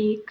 1।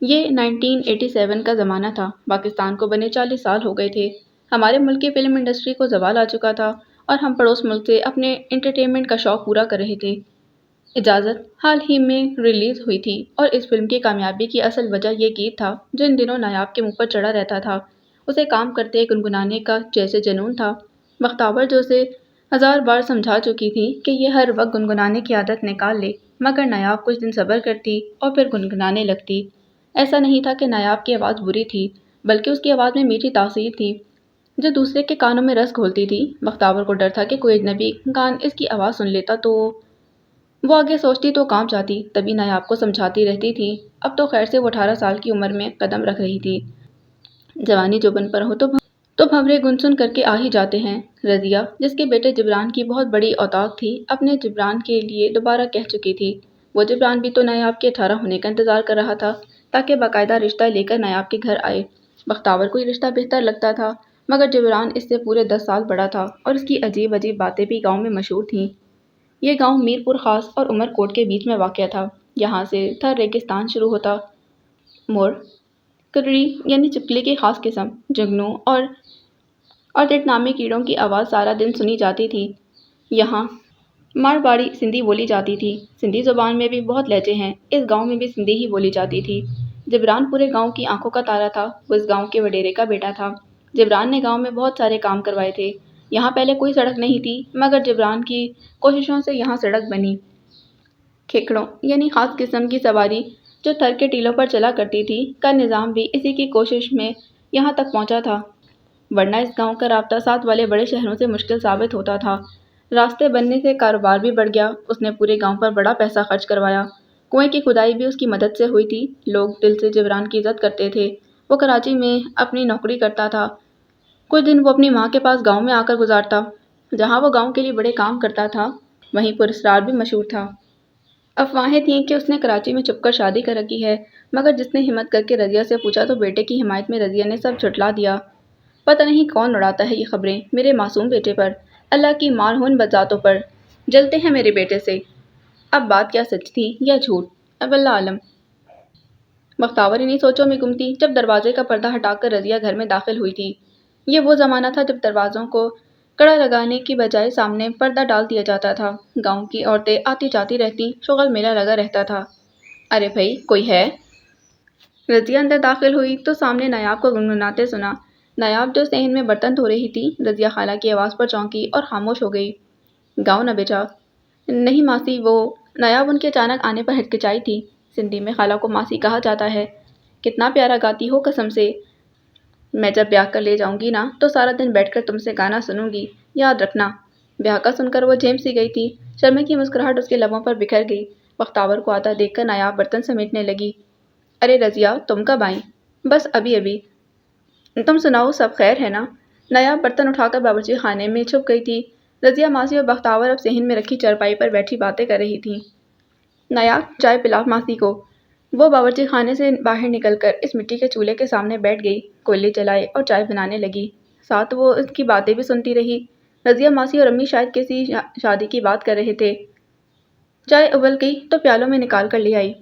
یہ 1987 کا زمانہ تھا۔ پاکستان کو بنے 40 سال ہو گئے تھے۔ ہمارے ملک کی فلم انڈسٹری کو زوال آ چکا تھا اور ہم پڑوس ملک سے اپنے انٹرٹینمنٹ کا شوق پورا کر رہے تھے۔ اجازت حال ہی میں ریلیز ہوئی تھی اور اس فلم کی کامیابی کی اصل وجہ یہ گیت تھا جو ان دنوں نایاب کے منہ پر چڑھا رہتا تھا۔ اسے کام کرتے گنگنانے کا جیسے جنون تھا۔ بختاور جو اسے 1000 بار سمجھا چکی تھی کہ یہ ہر وقت گنگنانے کی عادت نکال لے، مگر نایاب کچھ دن صبر کرتی اور پھر گنگنانے لگتی۔ ایسا نہیں تھا کہ نایاب کی آواز بری تھی، بلکہ اس کی آواز میں میٹھی تاثیر تھی جو دوسرے کے کانوں میں رس گھولتی تھی۔ بختاور کو ڈر تھا کہ کوئی اجنبی کان اس کی آواز سن لیتا تو وہ آگے سوچتی تو کام جاتی، تبھی نایاب کو سمجھاتی رہتی تھی۔ اب تو خیر سے وہ 18 سال کی عمر میں قدم رکھ رہی تھی۔ جوانی جوبن پر ہو تو بھنورے گنسن کر کے آ ہی جاتے ہیں۔ رضیہ جس کے بیٹے جبران کی بہت بڑی اوتاق تھی، اپنے جبران کے لیے دوبارہ کہہ چکی تھی۔ وہ جبران بھی تو نایاب کے 18 ہونے کا انتظار کر رہا تھا تاکہ باقاعدہ رشتہ لے کر نایاب کے گھر آئے۔ بختاور کو یہ رشتہ بہتر لگتا تھا، مگر جبران اس سے پورے 10 سال بڑا تھا اور اس کی عجیب عجیب باتیں بھی گاؤں میں مشہور تھیں۔ یہ گاؤں میرپور خاص اور عمر کوٹ کے بیچ میں واقع تھا۔ یہاں سے تھر ریگستان شروع ہوتا۔ مور کرڑی یعنی چپکلی کی خاص قسم، جگنو اور ٹٹ نامی کیڑوں کی آواز سارا دن سنی جاتی تھی۔ یہاں مارواڑی سندھی بولی جاتی تھی۔ سندھی زبان میں بھی بہت لہجے ہیں، اس گاؤں میں بھی سندھی ہی بولی جاتی تھی۔ جبران پورے گاؤں کی آنکھوں کا تارا تھا، وہ اس گاؤں کے وڈیرے کا بیٹا تھا۔ جبران نے گاؤں میں بہت سارے کام کروائے تھے۔ یہاں پہلے کوئی سڑک نہیں تھی، مگر جبران کی کوششوں سے یہاں سڑک بنی۔ کھیکڑوں یعنی خاص قسم کی سواری جو تھر کے ٹیلوں پر چلا کرتی تھی، کا نظام بھی اسی کی کوشش میں یہاں تک پہنچا تھا، ورنہ اس گاؤں کا رابطہ ساتھ والے بڑے شہروں سے مشکل ثابت ہوتا تھا۔ راستے بننے سے کاروبار بھی بڑھ گیا۔ اس نے پورے گاؤں پر بڑا پیسہ خرچ کروایا۔ کنویں کی کھدائی بھی اس کی مدد سے ہوئی تھی۔ لوگ دل سے جبران کی عزت کرتے تھے۔ وہ کراچی میں اپنی نوکری کرتا تھا۔ کچھ دن وہ اپنی ماں کے پاس گاؤں میں آ کر گزارتا۔ جہاں وہ گاؤں کے لیے بڑے کام کرتا تھا، وہیں پراسرار بھی مشہور تھا۔ افواہیں تھیں کہ اس نے کراچی میں چھپ کر شادی کر رکھی ہے، مگر جس نے ہمت کر کے رضیہ سے پوچھا تو بیٹے کی حمایت میں رضیہ نے سب جھٹلا دیا۔ پتہ نہیں کون اڑاتا ہے یہ خبریں میرے معصوم بیٹے پر، اللہ کی مار ہو ان بدذاتوں پر، جلتے ہیں میرے بیٹے سے۔ اب بات کیا سچ تھی یا جھوٹ، اب اللہ عالم۔ بختاور انہی سوچوں میں گم تھی جب دروازے کا پردہ ہٹا کر رضیہ گھر میں داخل ہوئی تھی۔ یہ وہ زمانہ تھا جب دروازوں کو کڑا لگانے کی بجائے سامنے پردہ ڈال دیا جاتا تھا۔ گاؤں کی عورتیں آتی جاتی رہتی، شغل میلہ لگا رہتا تھا۔ ارے بھائی کوئی ہے؟ رضیہ اندر داخل ہوئی تو سامنے نایاب کو گنگناتے سنا۔ نایاب جو صحن میں برتن دھو رہی تھی، رضیہ خالہ کی آواز پر چونکی اور خاموش ہو گئی۔ گاؤں نہ بیچا؟ نہیں ماسی، وہ نایاب ان کے اچانک آنے پر ہچکچائی تھی۔ سندھی میں خالہ کو ماسی کہا جاتا ہے۔ کتنا پیارا گاتی ہو قسم سے۔ میں جب بیاہ کر لے جاؤں گی نا تو سارا دن بیٹھ کر تم سے گانا سنوں گی، یاد رکھنا۔ بیاہ کا سن کر وہ جھیم سی گئی تھی۔ شرمے کی مسکراہٹ اس کے لبوں پر بکھر گئی۔ بختاور کو آتا دیکھ کر نایاب برتن سمیٹنے لگی۔ ارے رضیہ تم کب آئیں؟ بس ابھی ابھی۔ تم سناؤ سب خیر ہے نا؟ نایاب برتن اٹھا کر باورچی خانے میں چھپ گئی تھی۔ رضیہ ماسی اور بختاور اب صحن میں رکھی چارپائی پر بیٹھی باتیں کر رہی تھیں۔ نایاب چائے پلاؤ ماسی کو۔ وہ باورچی خانے سے باہر نکل کر اس مٹی کے چولہے کے سامنے بیٹھ گئی، کوئلے جلائے اور چائے بنانے لگی۔ ساتھ وہ اس کی باتیں بھی سنتی رہی۔ رضیہ ماسی اور امی شاید کسی شادی کی بات کر رہے تھے۔ چائے ابل گئی تو پیالوں میں نکال کر لے آئی۔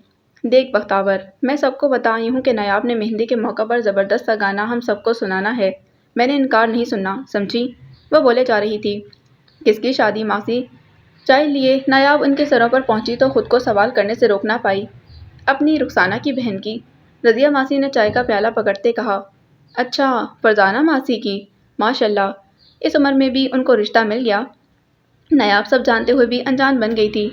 دیکھ بختاور، میں سب کو بتائی ہوں کہ نایاب نے مہندی کے موقع پر زبردست سا گانا ہم سب کو سنانا ہے۔ میں نے انکار نہیں سننا، سمجھی؟ وہ بولے جا رہی تھی۔ کس کی شادی ماسی؟ چائے لیے نایاب ان کے سروں پر پہنچی تو خود کو سوال کرنے سے روک نہ پائی۔ اپنی رخسانہ کی بہن کی۔ رضیہ ماسی نے چائے کا پیالہ پکڑتے کہا۔ اچھا، فرزانہ ماسی کی؟ ماشاءاللہ، اس عمر میں بھی ان کو رشتہ مل گیا۔ نایاب سب جانتے ہوئے بھی انجان بن گئی تھی۔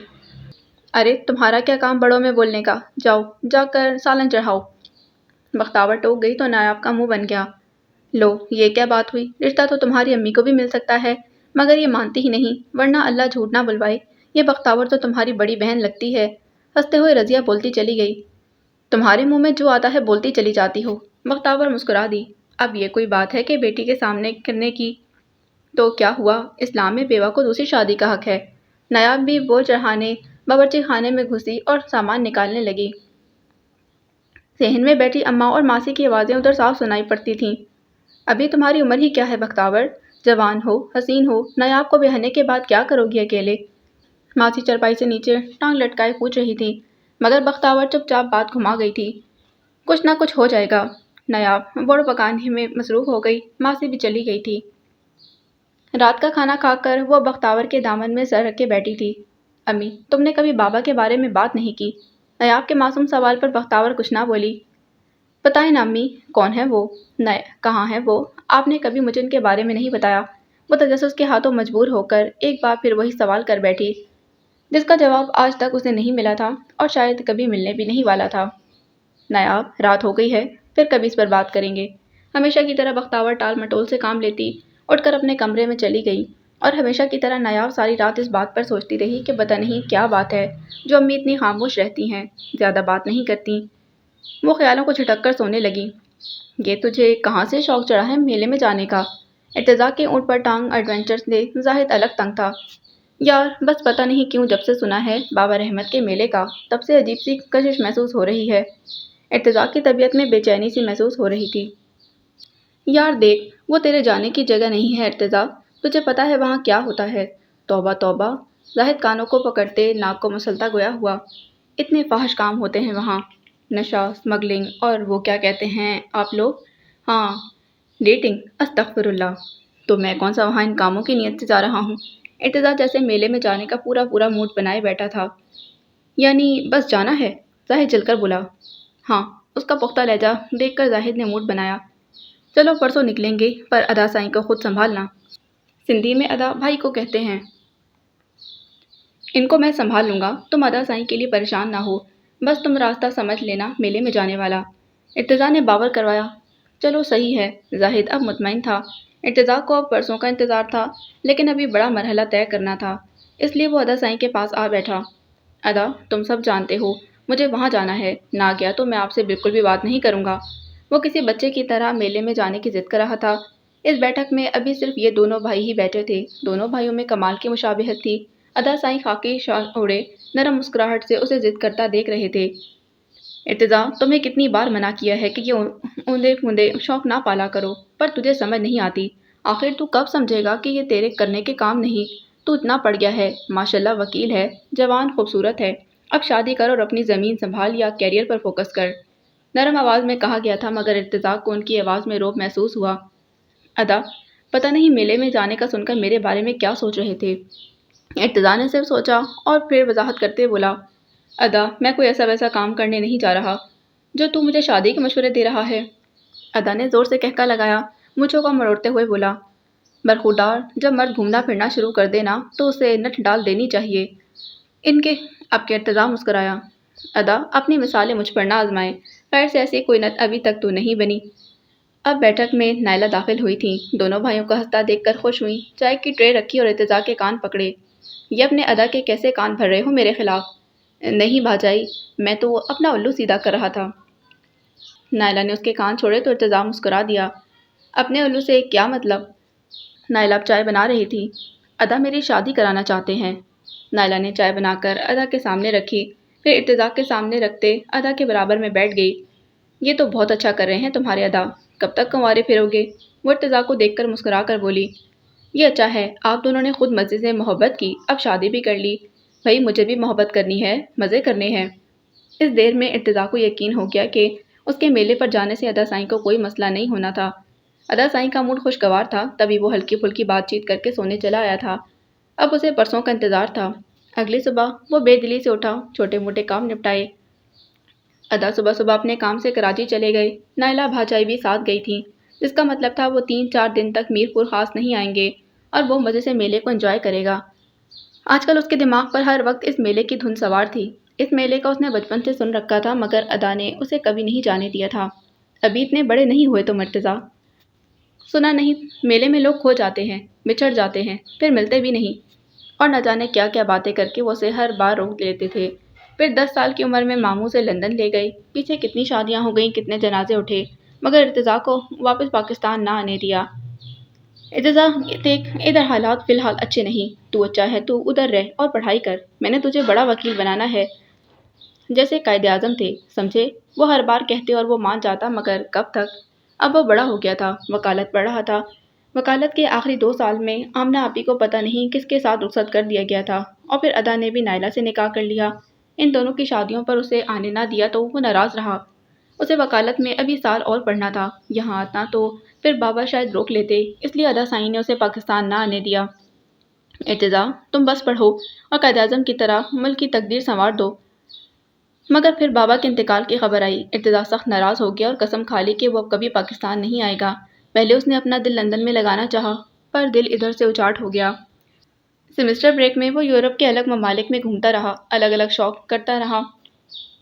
ارے تمہارا کیا کام بڑوں میں بولنے کا، جاؤ جا کر سالن چڑھاؤ۔ بختاور ٹوک گئی تو نایاب کا منہ بن گیا۔ لو یہ کیا بات ہوئی؟ رشتہ تو تمہاری امی کو بھی مل سکتا ہے، مگر یہ مانتی ہی نہیں، ورنہ اللہ جھوٹ نہ بلوائے، یہ بختاور تو تمہاری بڑی بہن لگتی ہے۔ ہنستے ہوئے رضیہ بولتی چلی گئی۔ تمہارے منہ میں جو آتا ہے بولتی چلی جاتی ہو۔ بختاور مسکرا دی۔ اب یہ کوئی بات ہے کہ بیٹی کے سامنے کرنے کی؟ تو کیا ہوا، اسلام میں بیوہ کو دوسری شادی کا حق ہے۔ نایاب بھی بول چڑھانے باورچی خانے میں گھسی اور سامان نکالنے لگی۔ صحن میں بیٹھی اماں اور ماسی کی آوازیں ادھر صاف سنائی پڑتی تھیں۔ ابھی تمہاری عمر ہی کیا ہے بختاور، جوان ہو، حسین ہو، نایاب کو بیاہنے کے بعد کیا کرو گی اکیلے؟ ماسی چرپائی سے نیچے ٹانگ لٹکائے پوچھ رہی تھی، مگر بختاور چپ چاپ بات گھما گئی تھی۔ کچھ نہ کچھ ہو جائے گا۔ نایاب بوڑ پکانے میں مصروف ہو گئی، ماں سے بھی چلی گئی تھی۔ رات کا کھانا کھا کر وہ بختاور کے دامن میں سر رکھ کے بیٹھی تھی۔ امی، تم نے کبھی بابا کے بارے میں بات نہیں کی؟ نایاب کے معصوم سوال پر بختاور کچھ نہ بولی۔ بتائیں نا امی، کون ہے وہ؟ کہاں ہے وہ؟ آپ نے کبھی مجھے ان کے بارے میں نہیں بتایا۔ وہ تجسس کے ہاتھوں مجبور ہو کر ایک بار پھر وہی سوال کر بیٹھی، جس کا جواب آج تک اسے نہیں ملا تھا اور شاید کبھی ملنے بھی نہیں والا تھا۔ نایاب، رات ہو گئی ہے، پھر کبھی اس پر بات کریں گے۔ ہمیشہ کی طرح بختاور ٹال مٹول سے کام لیتی اٹھ کر اپنے کمرے میں چلی گئی، اور ہمیشہ کی طرح نایاب ساری رات اس بات پر سوچتی رہی کہ پتہ نہیں کیا بات ہے جو امی اتنی خاموش رہتی ہیں، زیادہ بات نہیں کرتی۔ وہ خیالوں کو جھٹک کر سونے لگی۔ یہ تجھے کہاں سے شوق چڑھا ہے میلے میں جانے کا؟ ارتضیٰ کے اونٹ پر ٹانگ ایڈونچر سے زاہد الگ تنگ تھا۔ یار، بس پتہ نہیں کیوں جب سے سنا ہے بابا رحمت کے میلے کا، تب سے عجیب سی کشش محسوس ہو رہی ہے۔ ارتضیٰ کی طبیعت میں بے چینی سی محسوس ہو رہی تھی۔ یار دیکھ، وہ تیرے جانے کی جگہ نہیں ہے ارتضیٰ، تجھے پتہ ہے وہاں کیا ہوتا ہے؟ توبہ توبہ! زاہد کانوں کو پکڑتے ناک کو مسلتا گویا ہوا۔ اتنے فحش کام ہوتے ہیں وہاں، نشہ، اسمگلنگ اور وہ کیا کہتے ہیں آپ لوگ؟ ہاں، ڈیٹنگ، استغفر اللہ! تو میں کون سا وہاں ان کاموں کی نیت سے جا رہا ہوں؟ ارتضیٰ جیسے میلے میں جانے کا پورا پورا موڈ بنائے بیٹھا تھا۔ یعنی بس جانا ہے؟ زاہد جل کر بولا۔ ہاں، اس کا پختہ لہجہ دیکھ کر زاہد نے موڈ بنایا۔ چلو پرسوں نکلیں گے، پر ادا سائیں کو خود سنبھالنا۔ سندھی میں ادا بھائی کو کہتے ہیں۔ ان کو میں سنبھال لوں گا، تم ادا سائیں کے لیے پریشان نہ ہو، بس تم راستہ سمجھ لینا میلے میں جانے والا۔ ارتضیٰ نے باور کروایا۔ چلو صحیح ہے۔ زاہد اب مطمئن تھا۔ ارتضیٰ کو اب پرسوں کا انتظار تھا، لیکن ابھی بڑا مرحلہ طے کرنا تھا، اس لیے وہ ادا سائیں کے پاس آ بیٹھا۔ ادا، تم سب جانتے ہو مجھے وہاں جانا ہے، نہ گیا تو میں آپ سے بالکل بھی بات نہیں کروں گا۔ وہ کسی بچے کی طرح میلے میں جانے کی ضد کر رہا تھا۔ اس بیٹھک میں ابھی صرف یہ دونوں بھائی ہی بیٹھے تھے۔ دونوں بھائیوں میں کمال کی مشابہت تھی۔ ادا سائیں خاکی شال اوڑھے نرم مسکراہٹ سے اسے ضد کرتا دیکھ رہے تھے۔ ارتضیٰ، تمہیں کتنی بار منع کیا ہے کہ یہ اوندے پھوندے شوق نہ پالا کرو، پر تجھے سمجھ نہیں آتی۔ آخر تو کب سمجھے گا کہ یہ تیرے کرنے کے کام نہیں؟ تو اتنا پڑھ گیا ہے، ماشاءاللہ وکیل ہے، جوان خوبصورت ہے، اب شادی کر اور اپنی زمین سنبھال یا کیریئر پر فوکس کر۔ نرم آواز میں کہا گیا تھا، مگر ارتضیٰ کو ان کی آواز میں رعب محسوس ہوا۔ ادا، پتہ نہیں میلے میں جانے کا سن کر میرے بارے میں کیا سوچ رہے تھے؟ ارتضیٰ نے صرف سوچا اور پھر وضاحت کرتے بولا، ادا، میں کوئی ایسا ویسا کام کرنے نہیں جا رہا جو تو مجھے شادی کے مشورے دے رہا ہے۔ ادا نے زور سے کہکا لگایا، مونچھوں کو مروڑتے ہوئے بولا، برخوردار، جب مرد گھومنا پھرنا شروع کر دے نا تو اسے نٹ ڈال دینی چاہیے۔ ان کے اب کے ارتضیٰ مسکرایا۔ ادا، اپنی مثالیں مجھ پر نہ آزمائے، خیر سے ایسی کوئی نت ابھی تک تو نہیں بنی۔ اب بیٹھک میں نائلہ داخل ہوئی تھیں۔ دونوں بھائیوں کو ہنستا دیکھ کر خوش ہوئیں، چائے کی ٹرے رکھی اور ارتضیٰ کے کان پکڑے۔ یہ اپنے ادا کے کیسے کان بھر رہے ہو میرے خلاف؟ نہیں بھاجائی، میں تو اپنا الو سیدھا کر رہا تھا۔ نائلہ نے اس کے کان چھوڑے تو ارتضیٰ مسکرا دیا۔ اپنے الو سے کیا مطلب؟ نائلہ اب چائے بنا رہی تھی۔ ادا میری شادی کرانا چاہتے ہیں۔ نائلہ نے چائے بنا کر ادا کے سامنے رکھی، پھر ارتضیٰ کے سامنے رکھتے ادا کے برابر میں بیٹھ گئی۔ یہ تو بہت اچھا کر رہے ہیں تمہارے ادا، کب تک کنوارے پھرو گے؟ وہ ارتضیٰ کو دیکھ کر مسکرا کر بولی، یہ اچھا ہے، آپ دونوں نے خود مرضی سے محبت کی، اب شادی بھی کر لی، بھائی مجھے بھی محبت کرنی ہے، مزے کرنے ہیں۔ اس دیر میں ارتضیٰ کو یقین ہو گیا کہ اس کے میلے پر جانے سے ادا سائیں کو کوئی مسئلہ نہیں ہونا تھا۔ ادا سائیں کا موڈ خوشگوار تھا، تبھی وہ ہلکی پھلکی بات چیت کر کے سونے چلا آیا تھا۔ اب اسے پرسوں کا انتظار تھا۔ اگلی صبح وہ بے دلی سے اٹھا، چھوٹے موٹے کام نپٹائے۔ ادا صبح صبح اپنے کام سے کراچی چلے گئے۔ نائلہ بھاجائی بھی ساتھ گئی تھیں، جس کا مطلب تھا وہ 3-4 دن تک میرپور خاص نہیں آئیں گے اور وہ مزے سے میلے کو انجوائے کرے گا۔ آج کل اس کے دماغ پر ہر وقت اس میلے کی دھن سوار تھی۔ اس میلے کا اس نے بچپن سے سن رکھا تھا، مگر ادا نے اسے کبھی نہیں جانے دیا تھا۔ ابھی اتنے بڑے نہیں ہوئے تم ارتضیٰ؟ سنا نہیں، میلے میں لوگ کھو جاتے ہیں، بچھڑ جاتے ہیں، پھر ملتے بھی نہیں، اور نہ جانے کیا کیا باتیں کر کے وہ اسے ہر بار روک لیتے تھے۔ پھر 10 سال کی عمر میں ماموں سے لندن لے گئے، پیچھے کتنی شادیاں ہو گئیں، کتنے جنازے اٹھے، مگر ارتضیٰ کو واپس پاکستان نہ آنے دیا۔ ارتضیٰ دیکھ، ادھر حالات فی الحال اچھے نہیں، تو اچھا ہے تو ادھر رہ اور پڑھائی کر، میں نے تجھے بڑا وکیل بنانا ہے، جیسے قائد اعظم تھے، سمجھے؟ وہ ہر بار کہتے اور وہ مان جاتا، مگر کب تک؟ اب وہ بڑا ہو گیا تھا، وکالت پڑھ رہا تھا۔ وکالت کے آخری 2 سال میں آمنہ آپی کو پتہ نہیں کس کے ساتھ رخصت کر دیا گیا تھا، اور پھر ادا نے بھی نائلہ سے نکاح کر لیا۔ ان دونوں کی شادیوں پر اسے آنے نہ دیا تو وہ ناراض رہا۔ اسے وکالت میں ابھی سال اور پڑھنا تھا، یہاں آنا تو پھر بابا شاید روک لیتے، اس لیے ادا سائیں نے اسے پاکستان نہ آنے دیا۔ ارتضیٰ تم بس پڑھو اور قائد اعظم کی طرح ملک کی تقدیر سنوار دو۔ مگر پھر بابا کے انتقال کی خبر آئی۔ ارتضیٰ سخت ناراض ہو گیا اور قسم کھا لی کہ وہ اب کبھی پاکستان نہیں آئے گا۔ پہلے اس نے اپنا دل لندن میں لگانا چاہا، پر دل ادھر سے اچاٹ ہو گیا۔ سیمسٹر بریک میں وہ یورپ کے الگ ممالک میں گھومتا رہا، الگ الگ شوق کرتا رہا۔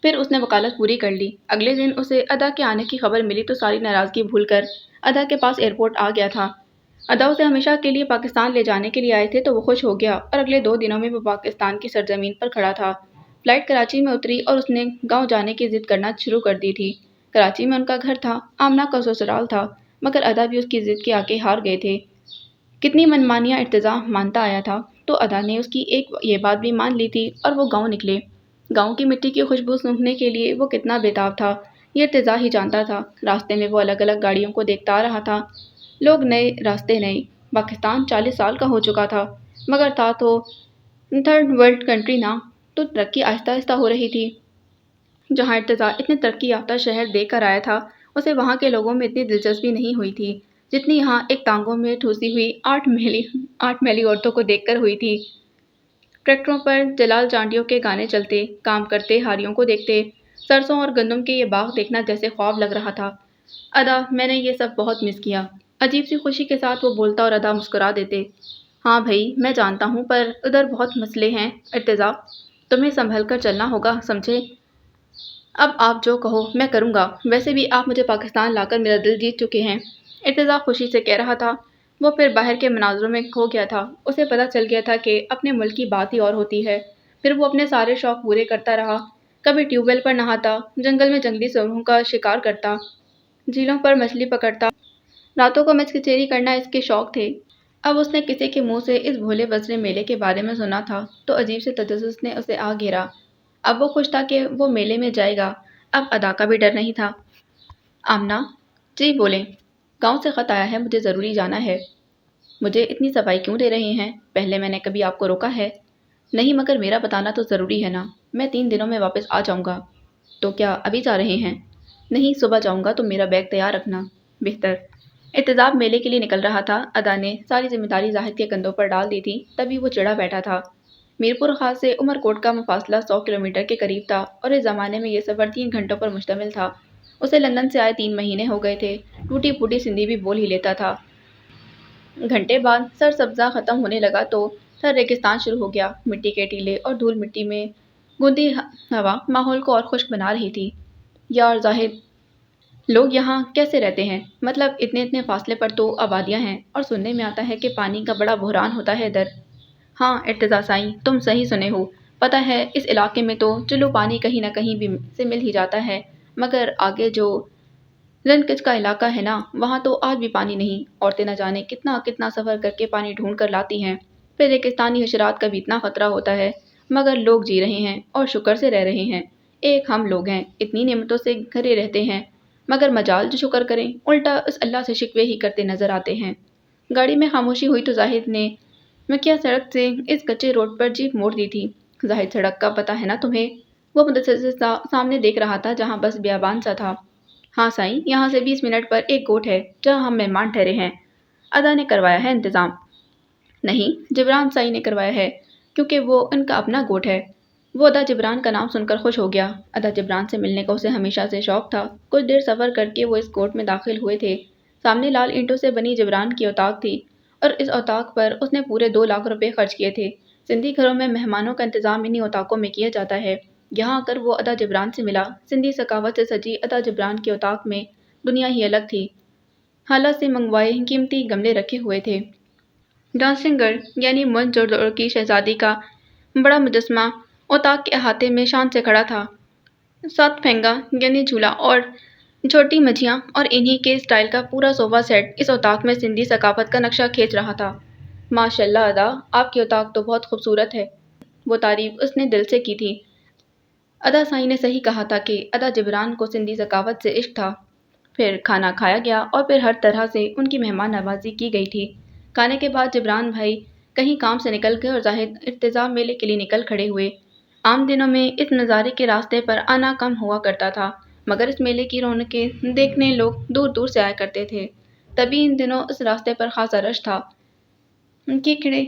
پھر اس نے وکالت پوری کر لی۔ اگلے دن اسے ادا کے آنے کی خبر ملی تو ساری ناراضگی بھول کر ادا کے پاس ایئرپورٹ آ گیا تھا۔ ادا اسے ہمیشہ کے لیے پاکستان لے جانے کے لیے آئے تھے تو وہ خوش ہو گیا اور اگلے 2 دنوں میں وہ پاکستان کی سرزمین پر کھڑا تھا۔ فلائٹ کراچی میں اتری اور اس نے گاؤں جانے کی ضد کرنا شروع کر دی تھی۔ کراچی میں ان کا گھر تھا، آمنہ کا سسرال تھا، مگر ادا بھی اس کی ضد کے آگے ہار گئے تھے۔ کتنی منمانیاں ارتضیٰ مانتا آیا تھا تو ادا نے اس کی ایک یہ بات بھی مان لی تھی اور وہ گاؤں نکلے۔ گاؤں کی مٹی کی خوشبو سونگھنے کے لیے وہ کتنا بےتاب تھا یہ ارتضیٰ ہی جانتا تھا۔ راستے میں وہ الگ الگ گاڑیوں کو دیکھتا آ رہا تھا، لوگ نئے، راستے نئے۔ پاکستان 40 سال کا ہو چکا تھا، مگر تھا تو تھرڈ ورلڈ کنٹری نہ، تو ترقی آہستہ آہستہ ہو رہی تھی۔ جہاں ارتضیٰ اتنے ترقی یافتہ شہر دیکھ کر آیا تھا، اسے وہاں کے لوگوں میں اتنی دلچسپی نہیں ہوئی تھی جتنی یہاں ایک ٹانگوں میں ٹھوسی ہوئی 8 میلی عورتوں کو دیکھ کر ہوئی تھی۔ ٹریکٹروں پر جلال جانڈیوں کے گانے چلتے، کام کرتے ہاریوں کو دیکھتے، سرسوں اور گندم کے یہ باغ دیکھنا جیسے خواب لگ رہا تھا۔ ادا میں نے یہ سب بہت مس کیا۔ عجیب سی خوشی کے ساتھ وہ بولتا اور ادا مسکرا دیتے۔ ہاں بھائی میں جانتا ہوں، پر ادھر بہت مسئلے ہیں ارتضیٰ، تمہیں سنبھل کر چلنا ہوگا، سمجھے؟ اب آپ جو کہو میں کروں گا، ویسے بھی آپ مجھے پاکستان لا کر میرا دل جیت چکے ہیں، ارتضیٰ خوشی سے کہہ رہا تھا۔ وہ پھر باہر کے مناظروں میں کھو گیا تھا۔ اسے پتہ چل گیا تھا کہ اپنے ملک کی بات ہی اور ہوتی ہے۔ پھر وہ اپنے سارے شوق پورے کرتا رہا، کبھی ٹیوب ویل پر نہاتا، جنگل میں جنگلی سوروں کا شکار کرتا، جھیلوں پر مچھلی پکڑتا، راتوں کو مچھ کچیری کرنا اس کے شوق تھے۔ اب اس نے کسی کے منہ سے اس بھولے بسرے میلے کے بارے میں سنا تھا تو عجیب سے تجسس نے اسے آ گھیرا۔ اب وہ خوش تھا کہ وہ میلے میں جائے گا، اب ادا کا بھی ڈر نہیں تھا۔ آمنہ جی بولیں، گاؤں سے خط آیا ہے، مجھے ضروری جانا ہے۔ مجھے اتنی صفائی کیوں دے رہے ہیں؟ پہلے میں نے کبھی آپ کو روکا ہے؟ نہیں، مگر میرا بتانا تو ضروری ہے نا، میں 3 دنوں میں واپس آ جاؤں گا۔ تو کیا ابھی جا رہے ہیں؟ نہیں، صبح جاؤں گا، تو میرا بیگ تیار رکھنا۔ بہتر۔ ارتضیٰ میلے کے لیے نکل رہا تھا۔ ادا نے ساری ذمہ داری زاہد کے کندھوں پر ڈال دی تھی، تبھی وہ چڑھا بیٹھا تھا۔ میرپور خاص سے عمر کوٹ کا فاصلہ 100 کلومیٹر کے قریب تھا اور اس زمانے میں یہ سفر 3 گھنٹوں پر مشتمل تھا۔ اسے لندن سے آئے 3 مہینے ہو گئے تھے، ٹوٹی پھوٹی سندھی بھی بول ہی لیتا تھا۔ گھنٹے بعد سر سبزہ ختم ہونے لگا تو تھر ریگستان شروع ہو گیا۔ مٹی کے ٹیلے اور دھول مٹی میں گوندی ہوا ماحول کو اور خشک بنا رہی تھی۔ یار زاہد، لوگ یہاں کیسے رہتے ہیں؟ مطلب اتنے فاصلے پر تو آبادیاں ہیں، اور سننے میں آتا ہے کہ پانی کا بڑا بحران ہوتا ہے ادھر۔ ہاں ارتضیٰ سائیں، تم صحیح سنے ہو۔ پتہ ہے اس علاقے میں تو چلو پانی کہیں نہ کہیں بھی سے مل ہی جاتا ہے، مگر آگے جو رن کچ کا علاقہ ہے نا، وہاں تو آج بھی پانی نہیں۔ عورتیں نہ جانے کتنا سفر کر کے پانی ڈھونڈ کر لاتی ہیں۔ پھر ریگستانی حشرات کا بھی اتنا خطرہ ہوتا ہے، مگر لوگ جی رہے ہیں اور شکر سے رہ رہے ہیں۔ ایک ہم لوگ ہیں، اتنی نعمتوں سے گھرے رہتے ہیں، مگر مجال جو شکر کریں، الٹا اس اللہ سے شکوے ہی کرتے نظر آتے ہیں۔ گاڑی میں خاموشی ہوئی تو زاہد نے مکیا سڑک سے اس کچے روڈ پر جیپ موڑ دی تھی۔ زاہد سڑک کا پتہ ہے نا تمہیں؟ وہ مدثر سے سامنے دیکھ رہا تھا جہاں بس بیابان سا تھا۔ ہاں سائیں، یہاں سے 20 منٹ پر ایک گوٹھ ہے جہاں ہم مہمان ٹھہرے ہیں۔ ادا نے کروایا ہے انتظام؟ نہیں، جبران سائیں نے کروایا ہے، کیونکہ وہ ان کا اپنا گوٹھ ہے۔ وہ ادا جبران کا نام سن کر خوش ہو گیا۔ ادا جبران سے ملنے کا اسے ہمیشہ سے شوق تھا۔ کچھ دیر سفر کر کے وہ اس گوٹھ میں داخل ہوئے تھے۔ سامنے لال اینٹوں سے بنی جبران کی اوطاق تھی اور اس اوطاق پر اس نے پورے 2 لاکھ روپے خرچ کیے تھے۔ سندھی گھروں میں مہمانوں کا انتظام انہی اوطاقوں میں کیا جاتا ہے۔ یہاں آ کر وہ ادا جبران سے ملا۔ سندھی ثقافت سے سجی ادا جبران کی اوطاق میں دنیا ہی الگ تھی۔ حالات سے منگوائے قیمتی گملے رکھے ہوئے تھے۔ ڈانسنگ گرل یعنی موئن جودڑو کی شہزادی کا بڑا مجسمہ اوطاق کے احاطے میں شان سے کھڑا تھا۔ 7 پھینگا یعنی جھولا اور چھوٹی مجھیاں اور انہی کے اسٹائل کا پورا صوفہ سیٹ اس اوطاق میں سندھی ثقافت کا نقشہ کھینچ رہا تھا۔ ماشاء اللہ ادا، آپ کی اوطاق تو بہت خوبصورت ہے۔ وہ تعریف اس نے دل سے کی تھی۔ ادا سائیں نے صحیح کہا تھا کہ ادا جبران کو سندھی ثقافت سے عشق تھا۔ پھر کھانا کھایا گیا اور پھر ہر طرح سے ان کی مہمان نوازی کی گئی تھی۔ کھانے کے بعد جبران بھائی کہیں کام سے نکل گئے اور زاہد ارتضیٰ میلے کے لیے نکل کھڑے ہوئے۔ عام دنوں میں اس نظارے کے راستے پر آنا کم ہوا کرتا تھا، مگر اس میلے کی رونقیں دیکھنے لوگ دور دور سے آیا کرتے تھے۔ تبھی ان دنوں اس راستے پر خاصا رش تھا۔ کیکڑے،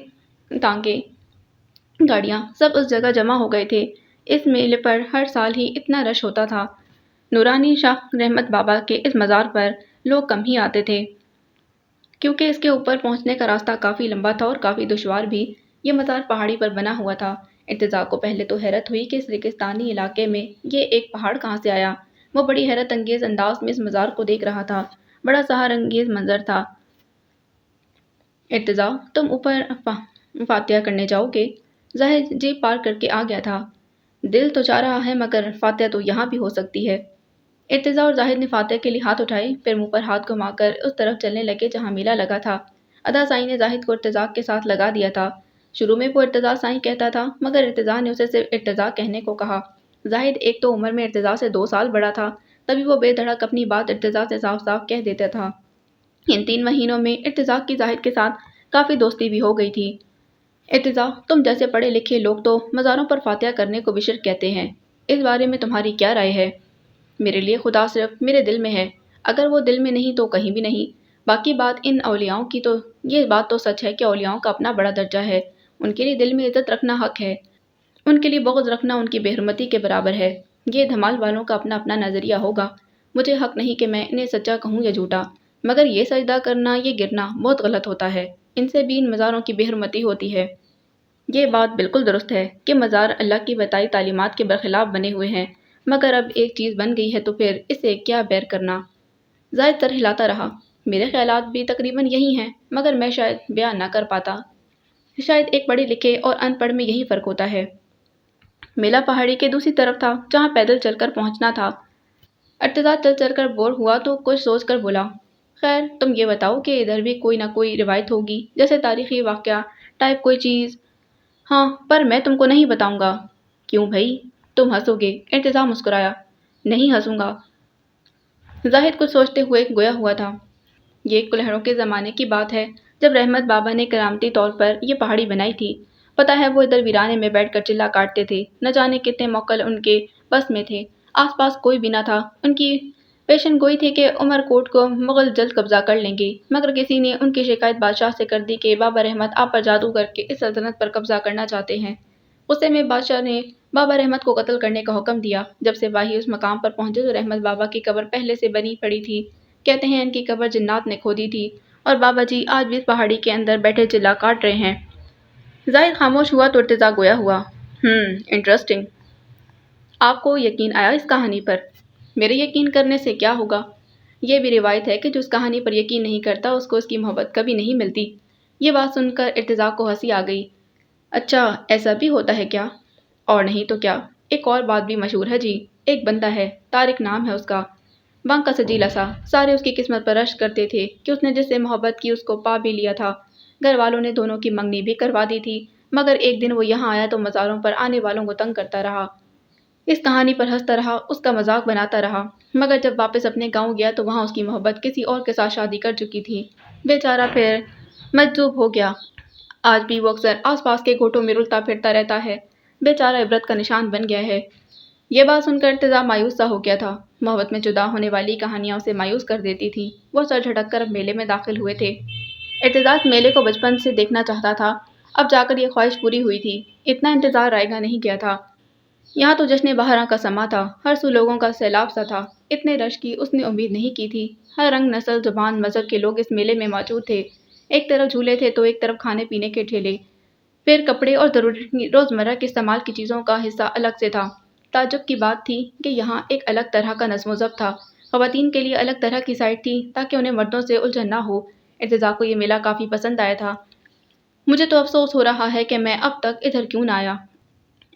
ٹانگے، گاڑیاں سب اس جگہ جمع ہو گئے تھے۔ اس میلے پر ہر سال ہی اتنا رش ہوتا تھا۔ نورانی شاہ رحمت بابا کے اس مزار پر لوگ کم ہی آتے تھے، کیونکہ اس کے اوپر پہنچنے کا راستہ کافی لمبا تھا اور کافی دشوار بھی۔ یہ مزار پہاڑی پر بنا ہوا تھا۔ ارتضیٰ کو پہلے تو حیرت ہوئی کہ اس ریگستانی علاقے میں یہ ایک پہاڑ کہاں سے آیا۔ وہ بڑی حیرت انگیز انداز میں اس مزار کو دیکھ رہا تھا۔ بڑا سحر انگیز منظر تھا۔ ارتضیٰ، تم اوپر فاتحہ کرنے جاؤ گے؟ زاہد جیپ پار کر کے آ گیا تھا۔ دل تو چاہ رہا ہے مگر فاتحہ تو یہاں بھی ہو سکتی ہے۔ ارتضیٰ اور زاہد نے فاتحہ کے لیے ہاتھ اٹھائے، پھر منہ پر ہاتھ گھما کر اس طرف چلنے لگے جہاں میلہ لگا تھا۔ ادا سائیں نے زاہد کو ارتضیٰ کے ساتھ لگا دیا تھا۔ شروع میں وہ ارتضیٰ سائیں کہتا تھا، مگر ارتضیٰ نے اسے صرف ارتضیٰ کہنے کو کہا۔ زاہد ایک تو عمر میں ارتضیٰ سے 2 سال بڑا تھا، تبھی وہ بے دھڑک اپنی بات ارتضیٰ سے صاف صاف کہہ دیتا تھا۔ ان 3 مہینوں میں ارتضیٰ کی زاہد کے ساتھ کافی دوستی بھی ہو گئی تھی۔ ارتضیٰ، تم جیسے پڑھے لکھے لوگ تو مزاروں پر فاتحہ کرنے کو بھی شرک کہتے ہیں، اس بارے میں تمہاری کیا رائے ہے؟ میرے لیے خدا صرف میرے دل میں ہے، اگر وہ دل میں نہیں تو کہیں بھی نہیں۔ باقی بات ان اولیاؤں کی، تو یہ بات تو سچ ہے کہ اولیاؤں کا اپنا بڑا درجہ ہے، ان کے لیے دل میں عزت رکھنا حق ہے، ان کے لیے بغض رکھنا ان کی بے حرمتی کے برابر ہے۔ یہ دھمال والوں کا اپنا اپنا نظریہ ہوگا، مجھے حق نہیں کہ میں انہیں سچا کہوں یا جھوٹا، مگر یہ سجدہ کرنا، یہ گرنا بہت غلط ہوتا ہے، ان سے بھی ان مزاروں کی بے حرمتی ہوتی ہے۔ یہ بات بالکل درست ہے کہ مزار اللہ کی بتائی تعلیمات کے برخلاف بنے ہوئے ہیں، مگر اب ایک چیز بن گئی ہے تو پھر اسے کیا بیر کرنا؟ زاہد سر ہلاتا رہا۔ میرے خیالات بھی تقریباً یہی ہیں، مگر میں شاید بیان نہ کر پاتا۔ شاید ایک پڑھے لکھے اور ان پڑھ میں یہی فرق ہوتا ہے۔ میلہ پہاڑی کے دوسری طرف تھا جہاں پیدل چل کر پہنچنا تھا۔ ارتضیٰ چل چل کر بور ہوا تو کچھ سوچ کر بولا، خیر تم یہ بتاؤ کہ ادھر بھی کوئی نہ کوئی روایت ہوگی، جیسے تاریخی واقعہ ٹائپ کوئی چیز۔ ہاں، پر میں تم کو نہیں بتاؤں گا۔ کیوں بھائی؟ تم ہنسو گے۔ ارتضیٰ مسکرایا۔ نہیں ہنسوں گا۔ زاہد کچھ سوچتے ہوئے گویا ہوا تھا۔ یہ کلہڑوں کے زمانے کی بات ہے جب رحمت بابا نے کرامتی طور پر یہ پہاڑی بنائی تھی۔ پتہ ہے وہ ادھر ویرانے میں بیٹھ کر چلا کاٹتے تھے، نہ جانے کتنے موکل ان کے بس میں تھے، آس پاس کوئی بھی نہ تھا۔ ان کی پیشن گوئی تھی کہ عمر کوٹ کو مغل جلد قبضہ کر لیں گے، مگر کسی نے ان کی شکایت بادشاہ سے کر دی کہ بابا رحمت آپ پر جادو کر کے اس سلطنت پر قبضہ کرنا چاہتے ہیں۔ غصے میں بادشاہ نے بابا رحمت کو قتل کرنے کا حکم دیا۔ جب سپاہی اس مقام پر پہنچے تو رحمت بابا کی قبر پہلے سے بنی پڑی تھی، کہتے ہیں ان کی قبر جنات نے کھودی تھی، اور بابا جی آج بھی اس پہاڑی کے اندر بیٹھے چلا کاٹ رہے ہیں۔ زاہد خاموش ہوا تو ارتضیٰ گویا ہوا۔ انٹرسٹنگ۔ آپ کو یقین آیا اس کہانی پر؟ میرے یقین کرنے سے کیا ہوگا؟ یہ بھی روایت ہے کہ جو اس کہانی پر یقین نہیں کرتا اس کو اس کی محبت کبھی نہیں ملتی۔ یہ بات سن کر ارتضیٰ کو ہنسی آ گئی۔ اچھا ایسا بھی ہوتا ہے کیا؟ اور نہیں تو کیا، ایک اور بات بھی مشہور ہے جی، ایک بندہ ہے، طارق نام ہے اس کا، بانگ کا سجیلا سا، سارے اس کی قسمت پر رشک کرتے تھے کہ اس نے جس سے محبت کی اس کو پا بھی لیا تھا۔ گھر والوں نے دونوں کی منگنی بھی کروا دی تھی، مگر ایک دن وہ یہاں آیا تو مزاروں پر آنے والوں کو تنگ کرتا رہا، اس کہانی پر ہنستا رہا، اس کا مذاق بناتا رہا، مگر جب واپس اپنے گاؤں گیا تو وہاں اس کی محبت کسی اور کے ساتھ شادی کر چکی تھی۔ بیچارہ پھر مجذوب ہو گیا۔ آج بھی وہ اکثر آس پاس کے گھوٹوں میں رلتا پھرتا رہتا ہے، بیچارہ عبرت کا نشان بن گیا ہے۔ یہ بات سن کر ارتضیٰ مایوس سا ہو گیا تھا۔ محبت میں جدا ہونے والی کہانیاں اسے مایوس کر دیتی تھی۔ وہ سر جھٹک کر اب میلے میں داخل ہوئے تھے۔ ارتضیٰ اس میلے کو بچپن سے دیکھنا چاہتا تھا، اب جا کر یہ خواہش پوری ہوئی تھی۔ اتنا انتظار رائے گا نہیں گیا تھا۔ یہاں تو جشن بہاراں کا سما تھا، ہر سو لوگوں کا سیلاب سا تھا۔ اتنے رش کی اس نے امید نہیں کی تھی۔ ہر رنگ، نسل، زبان، مذہب کے لوگ اس میلے میں موجود تھے۔ ایک طرف جھولے تھے تو ایک طرف کھانے پینے کے ٹھیلے، پھر کپڑے اور ضروری روزمرہ کے استعمال کی چیزوں کا حصہ الگ سے تھا۔ تعجب کی بات تھی کہ یہاں ایک الگ طرح کا نظم و ضبط تھا، خواتین کے لیے الگ طرح کی سائٹ تھی تاکہ انہیں مردوں سے الجھن نہ ہو۔ ارتضیٰ کو یہ میلہ کافی پسند آیا تھا۔ مجھے تو افسوس ہو رہا ہے کہ میں اب تک ادھر کیوں نہ آیا۔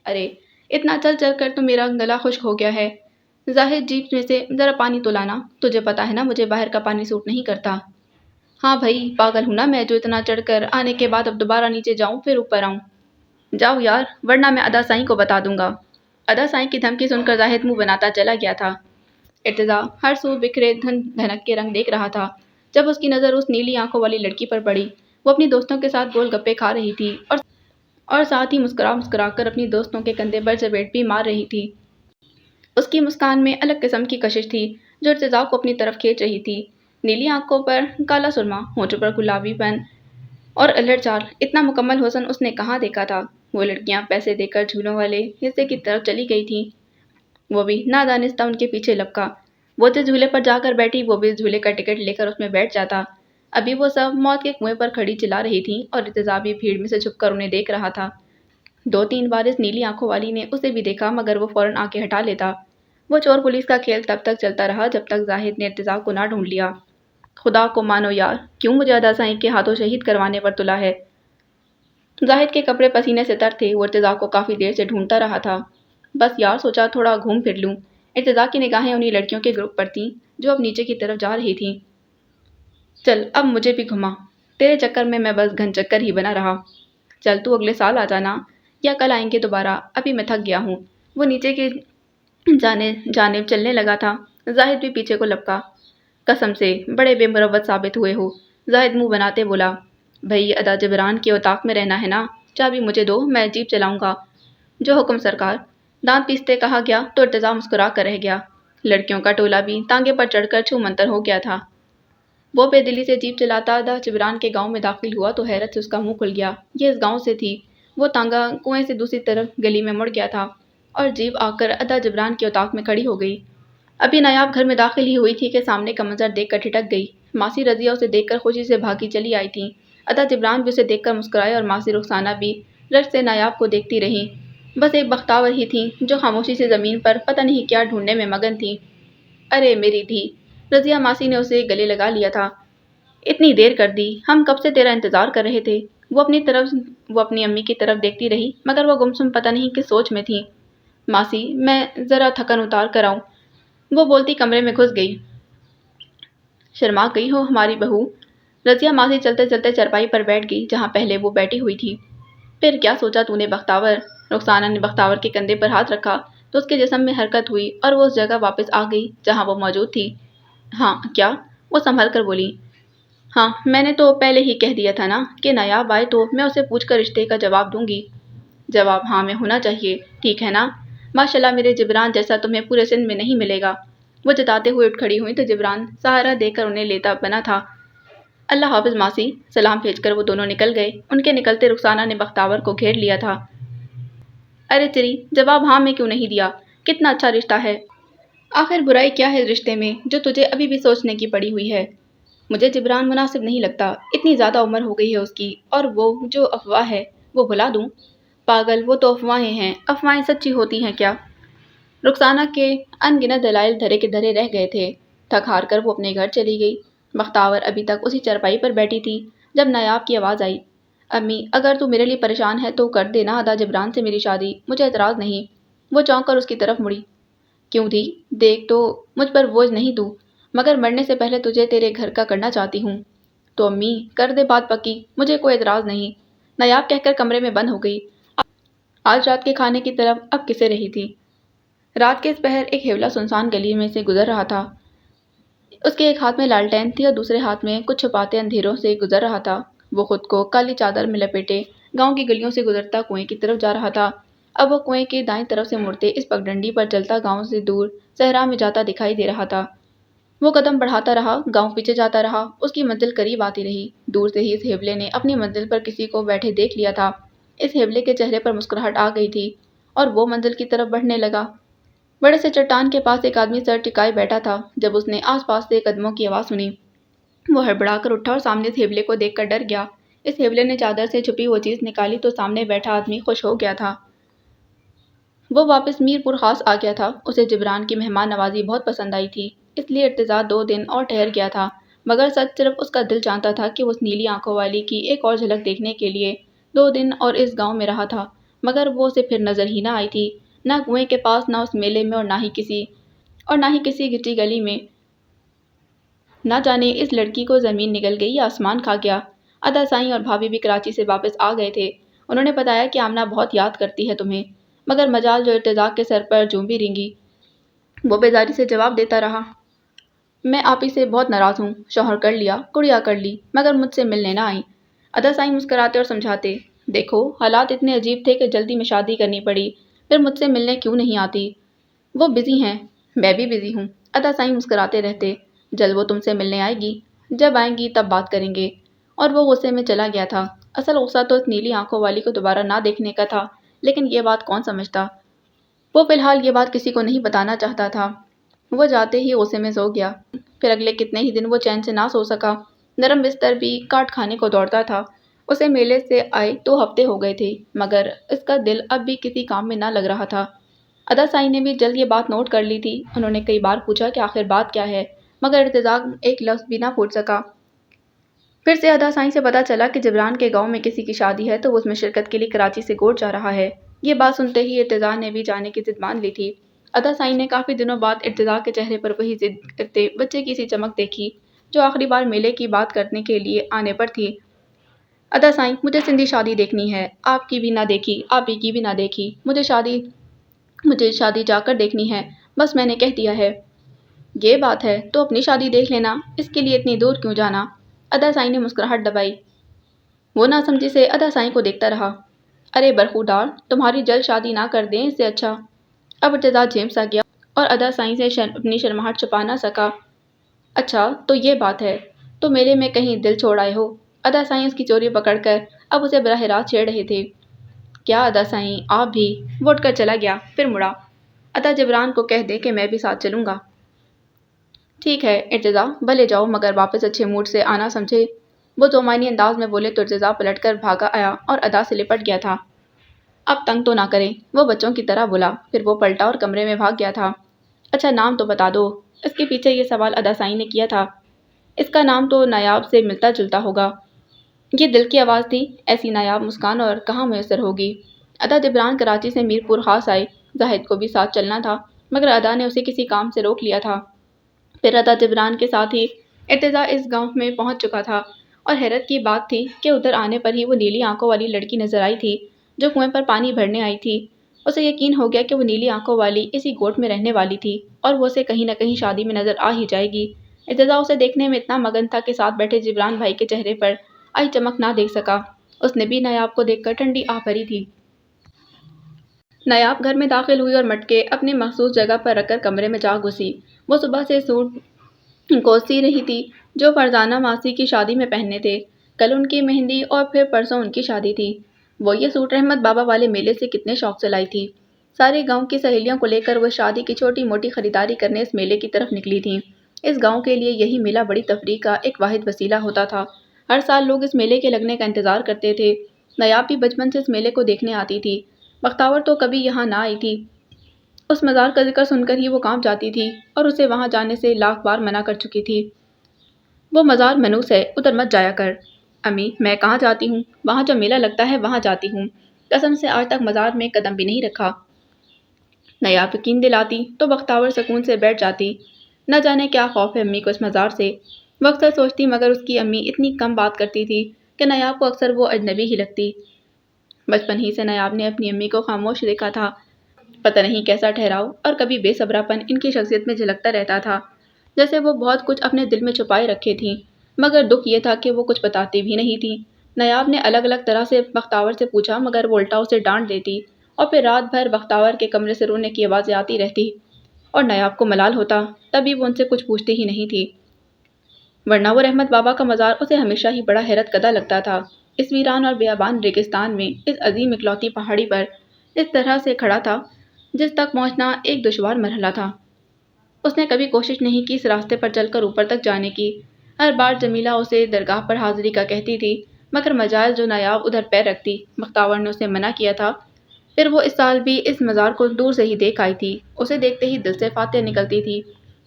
ارے اتنا چل چل کر تو میرا گلا خشک ہو گیا ہے۔ زاہد جیپ میں سے ذرا پانی تو لانا، تجھے پتا ہے نا مجھے باہر کا پانی سوٹ نہیں کرتا۔ ہاں بھائی، پاگل ہوں نا میں جو اتنا چڑھ کر آنے کے بعد اب دوبارہ نیچے جاؤں پھر اوپر آؤں۔ جاؤ یار، ورنہ میں ادا سائیں کو بتا دوں گا۔ ادا سائیں کی دھمکی سن کر زاہد منہ بناتا چلا گیا تھا۔ ارتضیٰ ہر سو بکھرے دھن دھنک کے رنگ دیکھ رہا تھا۔ جب اس کی نظر اس نیلی آنکھوں والی لڑکی پر پڑی، وہ اپنی دوستوں کے ساتھ گول گپے کھا رہی تھی اور ساتھ ہی مسکرا مسکرا کر اپنی دوستوں کے کندھے پر چپیٹ بھی مار رہی تھی۔ اس کی مسکان میں الگ قسم کی کشش تھی جو ارتضیٰ کو اپنی طرف کھینچ رہی تھی۔ نیلی آنکھوں پر کالا سرما، ہونٹوں پر گلابی پن اور الہڑ چال، اتنا مکمل حسن اس نے کہاں دیکھا تھا۔ وہ لڑکیاں پیسے دے کر جھولوں والے حصے کی طرف چلی گئی تھیں، وہ بھی نادانستہ ان کے پیچھے لپکا۔ وہ جس جھولے پر جا کر بیٹھی وہ بھی اس جھولے کا ٹکٹ لے کر اس میں بیٹھ جاتا۔ ابھی وہ سب موت کے کنویں پر کھڑی چلا رہی تھیں اور ارتضیٰ بھی بھیڑ میں سے چھپ کر انہیں دیکھ رہا تھا۔ 2-3 بار اس نیلی آنکھوں والی نے اسے بھی دیکھا مگر وہ فوراً آنکھیں ہٹا لیتا۔ وہ چور پولیس کا کھیل تب تک چلتا رہا جب تک زاہد نے ارتضیٰ کو نہ ڈھونڈ لیا۔ خدا کو مانو یار، کیوں مجھے ادا سائیں کے ہاتھوں شہید کروانے پر تلا ہے؟ زاہد کے کپڑے پسینے سے تر تھے، وہ ارتضیٰ کو کافی دیر سے ڈھونڈتا رہا تھا۔ بس یار سوچا تھوڑا گھوم پھر لوں۔ ارتضیٰ کی نگاہیں انہی لڑکیوں کے گروپ پر تھیں جو اب نیچے کی طرف جا رہی تھیں۔ چل اب مجھے بھی گھما، تیرے چکر میں بس گھن چکر ہی بنا رہا۔ چل تو اگلے سال آ جانا یا کل آئیں گے دوبارہ، ابھی میں تھک گیا ہوں۔ وہ نیچے کی جانب چلنے لگا تھا، زاہد بھی پیچھے کو لپکا۔ قسم سے بڑے بے مروت ثابت ہوئے ہو، زاہد منہ بناتے بولا۔ بھئی ادا جبران کے اتاق میں رہنا ہے نا، چابی مجھے دو، میں جیپ چلاؤں گا۔ جو حکم سرکار، دانت پیستے کہا گیا تو ارتضیٰ مسکرا کر رہ گیا۔ لڑکیوں کا ٹولہ بھی تانگے پر چڑھ کر چھو منتر ہو گیا تھا۔ وہ بے دلی سے جیپ چلاتا ادا جبران کے گاؤں میں داخل ہوا تو حیرت سے اس کا منہ کھل گیا۔ یہ اس گاؤں سے تھی۔ وہ تانگا کنویں سے دوسری طرف گلی میں مڑ گیا تھا اور جیپ آ کر ادا جبران کے اتاق میں کھڑی ہو گئی۔ ابھی نایاب گھر میں داخل ہی ہوئی تھی کہ سامنے کا منظر دیکھ کر ٹھٹک گئی۔ ماسی رضیہ اسے دیکھ کر خوشی سے بھاگی چلی آئی تھیں۔ ادا جبران بھی اسے دیکھ کر مسکرائے اور ماسی رخسانہ بھی رشک سے نایاب کو دیکھتی رہیں۔ بس ایک بختاور ہی تھیں جو خاموشی سے زمین پر پتہ نہیں کیا ڈھونڈنے میں مگن تھیں۔ ارے میری دھی، رضیہ ماسی نے اسے گلے لگا لیا تھا۔ اتنی دیر کر دی، ہم کب سے تیرا انتظار کر رہے تھے۔ وہ اپنی امی کی طرف دیکھتی رہی مگر وہ گمسم پتہ نہیں کس سوچ میں تھیں۔ ماسی میں ذرا تھکن اتار کر آؤں، وہ بولتی کمرے میں گھس گئی۔ شرما گئی ہو ہماری بہو، رضیہ ماسی چلتے چلتے چرپائی پر بیٹھ گئی جہاں پہلے وہ بیٹھی ہوئی تھی۔ پھر کیا سوچا تو نے بختاور؟ رخسانہ نے بختاور کے کندھے پر ہاتھ رکھا تو اس کے جسم میں حرکت ہوئی اور وہ اس جگہ واپس آ گئی جہاں وہ موجود تھی۔ ہاں کیا؟ وہ سنبھل کر بولی۔ ہاں میں نے تو پہلے ہی کہہ دیا تھا نا کہ نایاب آئے تو میں اسے پوچھ کر رشتے کا جواب دوں گی۔ جواب ہاں میں ہونا چاہیے، ٹھیک ہے نا؟ ماشاءاللہ میرے جبران جیسا تمہیں پورے سندھ میں نہیں ملے گا۔ وہ جتاتے ہوئے اٹھ کھڑی ہوئی تو جبران سہارا دے کر انہیں لیتا بنا تھا۔ اللہ حافظ ماسی، سلام بھیج کر وہ دونوں نکل گئے۔ ان کے نکلتے رخسانہ نے بختاور کو گھیر لیا تھا۔ ارے چری، جواب ہاں میں کیوں نہیں دیا؟ کتنا اچھا رشتہ ہے۔ آخر برائی کیا ہے اس رشتے میں جو تجھے ابھی بھی سوچنے کی پڑی ہوئی ہے؟ مجھے جبران مناسب نہیں لگتا، اتنی زیادہ عمر ہو گئی ہے اس کی، اور وہ جو افواہ ہے وہ بھلا دوں؟ پاگل، وہ تو افواہیں ہیں، افواہیں سچی ہوتی ہیں کیا؟ رخسانہ کے ان گنت دلائل دھرے کے دھرے رہ گئے تھے۔ تھک ہار کر وہ اپنے گھر چلی گئی۔ بختاور ابھی تک اسی چرپائی پر بیٹھی تھی جب نایاب کی آواز آئی۔ امی اگر تو میرے لیے پریشان ہے تو کر دینا ادا جبران سے میری شادی، مجھے اعتراض نہیں۔ وہ چونک کر اس کی طرف مڑی۔ کیوں تھی؟ دیکھ تو مجھ پر بوجھ نہیں تو، مگر مرنے سے پہلے تجھے تیرے گھر کا کرنا چاہتی ہوں۔ تو امی کر دے بات پکی، مجھے کوئی اعتراض نہیں، نایاب کہہ کر کمرے میں بند ہو گئی۔ آج رات کے کھانے کی طرف اب کسے رہی تھی۔ رات کے اس پہر ایک ہیولا سنسان گلی میں سے گزر رہا تھا۔ اس کے ایک ہاتھ میں لالٹین تھی اور دوسرے ہاتھ میں کچھ چھپاتے اندھیروں سے گزر رہا تھا۔ وہ خود کو کالی چادر میں لپیٹے گاؤں کی گلیوں سے گزرتا کنویں کی طرف جا رہا تھا۔ اب وہ کنویں کی دائیں طرف سے مڑتے اس پگڈنڈی پر چلتا گاؤں سے دور صحرا میں جاتا دکھائی دے رہا تھا۔ وہ قدم بڑھاتا رہا، گاؤں پیچھے جاتا رہا، اس کی منزل قریب آتی رہی۔ دور سے ہی اس ہیولے نے اپنی منزل پر کسی کو بیٹھے دیکھ لیا تھا۔ اس ہیولے کے چہرے پر مسکراہٹ آ گئی تھی اور وہ منزل کی طرف بڑھنے لگا۔ بڑے سے چٹان کے پاس ایک آدمی سر ٹکائے بیٹھا تھا۔ جب اس نے آس پاس سے قدموں کی آواز سنی، وہ ہڑبڑا کر اٹھا اور سامنے اس ہیولے کو دیکھ کر ڈر گیا۔ اس ہیولے نے چادر سے چھپی وہ چیز نکالی تو سامنے بیٹھا آدمی خوش ہو گیا تھا۔ وہ واپس میر پور خاص آ گیا تھا۔ اسے جبران کی مہمان نوازی بہت پسند آئی تھی، اس لیے ارتضیٰ 2 دن اور ٹھہر گیا تھا، مگر سچ صرف اس کا دل جانتا تھا کہ وہ اس نیلی آنکھوں والی کی ایک اور جھلک دیکھنے کے لیے 2 دن اور اس گاؤں میں رہا تھا، مگر وہ اسے پھر نظر ہی نہ آئی تھی، نہ کنویں کے پاس، نہ اس میلے میں، اور نہ ہی کسی گھٹی گلی میں۔ نہ جانے اس لڑکی کو زمین نگل گئی یا آسمان کھا گیا۔ ادا سائیں اور بھابھی بھی کراچی سے واپس آ گئے تھے۔ انہوں نے بتایا کہ آمنہ بہت یاد کرتی ہے تمہیں، مگر مجال جو ارتضیٰ کے سر پر جوں بھی رینگی۔ وہ بیزاری سے جواب دیتا رہا، میں آپ ہی سے بہت ناراض ہوں، شوہر کر لیا، گڑیا کر لی، مگر مجھ سے ملنے نہ آئیں۔ ادا سائیں مسکراتے اور سمجھاتے، دیکھو حالات اتنے عجیب تھے کہ جلدی میں شادی کرنی پڑی، پھر مجھ سے ملنے کیوں نہیں آتی؟ وہ بزی ہیں، میں بھی بزی ہوں، ادا سائیں مسکراتے رہتے۔ جلد وہ تم سے ملنے آئے گی، جب آئیں گی تب بات کریں گے۔ اور وہ غصے میں چلا گیا تھا۔ اصل غصہ تو اس نیلی آنکھوں والی کو دوبارہ نہ دیکھنے کا تھا، لیکن یہ بات کون سمجھتا؟ وہ فی الحال یہ بات کسی کو نہیں بتانا چاہتا تھا۔ وہ جاتے ہی غصے میں سو گیا۔ پھر اگلے کتنے ہی دن وہ چین سے نہ سو سکا۔ نرم بستر بھی کاٹ کھانے کو دوڑتا تھا۔ اسے میلے سے آئے 2 ہفتے ہو گئے تھے، مگر اس کا دل اب بھی کسی کام میں نہ لگ رہا تھا۔ ادا سائی نے بھی جلد یہ بات نوٹ کر لی تھی۔ انہوں نے کئی بار پوچھا کہ آخر بات کیا ہے، مگر ارتزاق ایک لفظ بھی نہ پھوٹ سکا۔ پھر سے ادا سائی سے پتہ چلا کہ جبران کے گاؤں میں کسی کی شادی ہے تو وہ اس میں شرکت کے لیے کراچی سے کوٹ جا رہا ہے۔ یہ بات سنتے ہی ارتضیٰ نے بھی جانے کی ضد مان لی تھی۔ ادا سائی نے کافی دنوں بعد ارتضیٰ کے چہرے پر وہی ضد کرتے بچے کی سی چمک دیکھی جو آخری بار میلے کی بات کرنے کے لیے آنے پر تھی۔ ادا سائی، مجھے سندھی شادی دیکھنی ہے، آپ کی بھی نہ دیکھی، آپ ہی کی بھی نہ دیکھی، مجھے شادی جا کر دیکھنی ہے، بس میں نے کہہ دیا ہے۔ یہ بات ہے تو اپنی شادی دیکھ لینا، اس کے لیے اتنی دور کیوں جانا؟ ادا سائی نے مسکراہٹ دبائی۔ وہ ناسمجھی سے ادا سائی کو دیکھتا رہا۔ ارے برخوردار، تمہاری جلد شادی نہ کر دیں اس سے اچھا۔ اب ارتضیٰ جھیم سا گیا اور ادا سائی سے اپنی شرماہٹ چھپا نہ سکا۔ اچھا تو یہ بات ہے، تو میلے میں کہیں دل چھوڑ آئے ہو؟ ادا سائی اس کی چوری پکڑ کر اب اسے براہ راست چھیڑ رہے تھے۔ کیا ادا سائی، آپ بھی؟ وہ اٹھ کر چلا گیا، پھر مڑا۔ ادا جبران کو کہہ دے کہ میں بھی ساتھ چلوں گا۔ ٹھیک ہے ارتضیٰ، بھلے جاؤ، مگر واپس اچھے موڈ سے آنا سمجھے۔ وہ دومعنی انداز میں بولے تو ارتضیٰ پلٹ کر بھاگا آیا اور ادا سے لپٹ گیا تھا۔ اب تنگ تو نہ کریں، وہ بچوں کی طرح بولا، پھر وہ پلٹا اور کمرے میں بھاگ گیا تھا۔ اچھا نام تو بتا دو، اس کے پیچھے یہ سوال ادا سائی نے کیا تھا۔ اس کا نام تو نایاب سے ملتا جلتا ہوگا۔ یہ دل کی آواز تھی، ایسی نایاب مسکان اور کہاں میسر ہوگی۔ ادا جبران کراچی سے میرپور خاص آئے، زاہد کو بھی ساتھ چلنا تھا، مگر ادا نے اسے کسی کام سے روک لیا تھا۔ پھر ادا جبران کے ساتھ ہی ارتضیٰ اس گاؤں میں پہنچ چکا تھا، اور حیرت کی بات تھی کہ ادھر آنے پر ہی وہ نیلی آنکھوں والی لڑکی نظر آئی تھی جو کنویں پر پانی بھرنے آئی تھی۔ اسے یقین ہو گیا کہ وہ نیلی آنکھوں والی اسی گوٹ میں رہنے والی تھی اور وہ اسے کہیں نہ کہیں شادی میں نظر آ ہی جائے گی۔ ارتضیٰ اسے دیکھنے میں اتنا مگن تھا کہ ساتھ بیٹھے جبران بھائی کے چہرے پر آئی چمک نہ دیکھ سکا۔ اس نے بھی نایاب کو دیکھ کر ٹھنڈی آہ بھری تھی۔ نایاب گھر میں داخل ہوئی اور مٹکے اپنی مخصوص جگہ پر رکھ کر کمرے میں جا گھسی۔ وہ صبح سے سوٹ کو سی رہی تھی جو فرزانہ ماسی کی شادی میں پہننے تھے۔ کل ان کی مہندی اور پھر پرسوں ان کی شادی تھی۔ وہ یہ سوٹ رحمت بابا والے میلے سے کتنے شوق سے لائی تھی۔ سارے گاؤں کی سہیلیوں کو لے کر وہ شادی کی چھوٹی موٹی خریداری کرنے اس میلے کی طرف نکلی تھیں۔ اس گاؤں کے لیے یہی میلہ بڑی تفریح کا ایک واحد وسیلہ ہوتا تھا۔ ہر سال لوگ اس میلے کے لگنے کا انتظار کرتے تھے۔ نایاب بھی بچپن سے اس میلے کو دیکھنے آتی تھی۔ بختاور تو کبھی یہاں نہ آئی تھی۔ اس مزار کا ذکر سن کر ہی وہ کانپ جاتی تھی اور اسے وہاں جانے سے لاکھ بار منع کر چکی تھی۔ وہ مزار منوس ہے، ادھر مت جایا کر۔ امی، میں کہاں جاتی ہوں، وہاں جو میلہ لگتا ہے وہاں جاتی ہوں، قسم سے آج تک مزار میں قدم بھی نہیں رکھا۔ نایاب یقین دلاتی تو بختاور سکون سے بیٹھ جاتی۔ نہ جانے کیا خوف ہے امی کو اس مزار سے، وہ اکثر سوچتی، مگر اس کی امی اتنی کم بات کرتی تھی کہ نایاب کو اکثر وہ اجنبی ہی لگتی۔ بچپن ہی سے نایاب نے اپنی امی کو خاموش دیکھا تھا۔ پتہ نہیں کیسا ٹھہراؤ اور کبھی بے صبرا پن ان کی شخصیت میں جھلکتا رہتا تھا، جیسے وہ بہت کچھ اپنے دل میں چھپائے رکھے تھیں، مگر دکھ یہ تھا کہ وہ کچھ بتاتی بھی نہیں تھیں۔ نایاب نے الگ الگ طرح سے بختاور سے پوچھا، مگر وہ الٹا اسے ڈانٹ دیتی اور پھر رات بھر بختاور کے کمرے سے رونے کی آوازیں آتی رہتی اور نایاب کو ملال ہوتا، تبھی وہ ان سے کچھ پوچھتی ہی نہیں تھی، ورنہ وہ رحمت بابا کا مزار اسے ہمیشہ ہی بڑا حیرت کدہ لگتا تھا۔ اس ویران اور بیابان ریگستان میں اس عظیم اکلوتی پہاڑی پر اس طرح سے کھڑا تھا جس تک پہنچنا ایک دشوار مرحلہ تھا۔ اس نے کبھی کوشش نہیں کی اس راستے پر چل کر اوپر تک جانے کی۔ ہر بار جمیلہ اسے درگاہ پر حاضری کا کہتی تھی، مگر مجال جو نایاب ادھر پیر رکھتی، بختاور نے اسے منع کیا تھا۔ پھر وہ اس سال بھی اس مزار کو دور سے ہی دیکھ آئی تھی۔ اسے دیکھتے ہی دل سے فاتح نکلتی تھی۔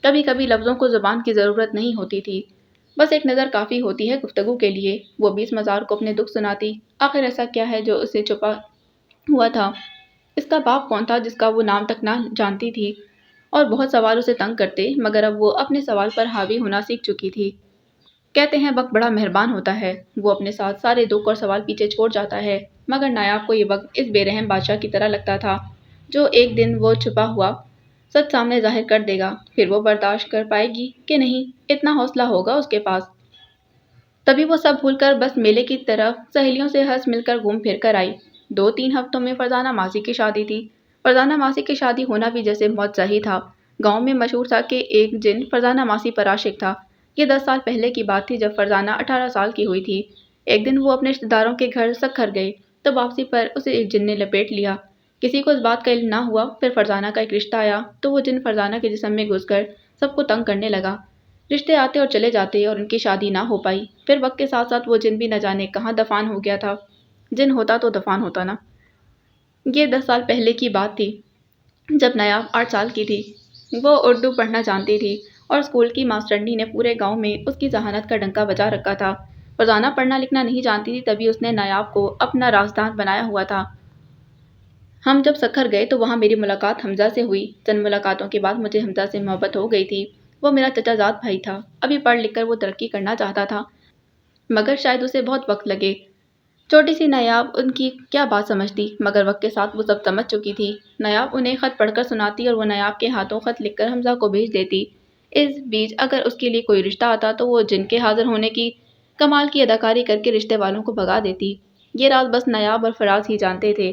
کبھی کبھی لفظوں کو زبان کی ضرورت نہیں ہوتی تھی، بس ایک نظر کافی ہوتی ہے گفتگو کے لیے۔ وہ بھی اس مزار کو اپنے دکھ سناتی۔ آخر ایسا کیا ہے جو اسے چھپا ہوا تھا؟ اس کا باپ کون تھا جس کا وہ نام تک نہ جانتی تھی؟ اور بہت سوال اسے تنگ کرتے، مگر اب وہ اپنے سوال پر حاوی ہونا سیکھ چکی تھی۔ کہتے ہیں وقت بڑا مہربان ہوتا ہے، وہ اپنے ساتھ سارے دکھ اور سوال پیچھے چھوڑ جاتا ہے، مگر نایاب کو یہ وقت اس بے رحم بادشاہ کی طرح لگتا تھا جو ایک دن وہ چھپا ہوا سچ سامنے ظاہر کر دے گا۔ پھر وہ برداشت کر پائے گی کہ نہیں، اتنا حوصلہ ہوگا اس کے پاس؟ تبھی وہ سب بھول کر بس میلے کی طرف سہیلیوں سے ہنس مل کر گھوم پھر کر آئی۔ 2-3 ہفتوں میں فرزانہ ماسی کی شادی تھی۔ فرزانہ ماسی کی شادی ہونا بھی جیسے معجزہ ہی تھا۔ گاؤں میں مشہور تھا کہ ایک جن فرزانہ ماسی پر عاشق تھا۔ یہ 10 سال پہلے کی بات تھی جب فرزانہ 18 سال کی ہوئی تھی۔ ایک دن وہ اپنے رشتہ داروں کے گھر سکھر گئی تو واپسی پر اسے ایک جن نے لپیٹ لیا۔ کسی کو اس بات کا علم نہ ہوا۔ پھر فرزانہ کا ایک رشتہ آیا تو وہ جن فرزانہ کے جسم میں گھس کر سب کو تنگ کرنے لگا۔ رشتے آتے اور چلے جاتے اور ان کی شادی نہ ہو پائی۔ پھر وقت کے ساتھ ساتھ وہ جن بھی نہ جانے کہاں دفان ہو گیا تھا۔ جن ہوتا تو دفان ہوتا نا۔ یہ 10 سال پہلے کی بات تھی جب نایاب 8 سال کی تھی۔ وہ اردو پڑھنا جانتی تھی اور اسکول کی ماسٹرنی نے پورے گاؤں میں اس کی ذہانت کا ڈنکا بجا رکھا تھا۔ فرزانہ پڑھنا لکھنا نہیں جانتی تھی تبھی اس نے نایاب کو اپنا رازدان بنایا ہوا تھا۔ ہم جب سکھر گئے تو وہاں میری ملاقات حمزہ سے ہوئی۔ چند ملاقاتوں کے بعد مجھے حمزہ سے محبت ہو گئی تھی۔ وہ میرا چچا زاد بھائی تھا۔ ابھی پڑھ لکھ کر وہ ترقی کرنا چاہتا تھا مگر شاید اسے بہت وقت لگے۔ چھوٹی سی نایاب ان کی کیا بات سمجھتی مگر وقت کے ساتھ وہ سب سمجھ چکی تھی۔ نایاب انہیں خط پڑھ کر سناتی اور وہ نایاب کے ہاتھوں خط لکھ کر حمزہ کو بھیج دیتی۔ اس بیچ اگر اس کے لیے کوئی رشتہ آتا تو وہ جن کے حاضر ہونے کی کمال کی اداکاری کر کے رشتے والوں کو بھگا دیتی۔ یہ راز بس نایاب اور فراز ہی جانتے تھے۔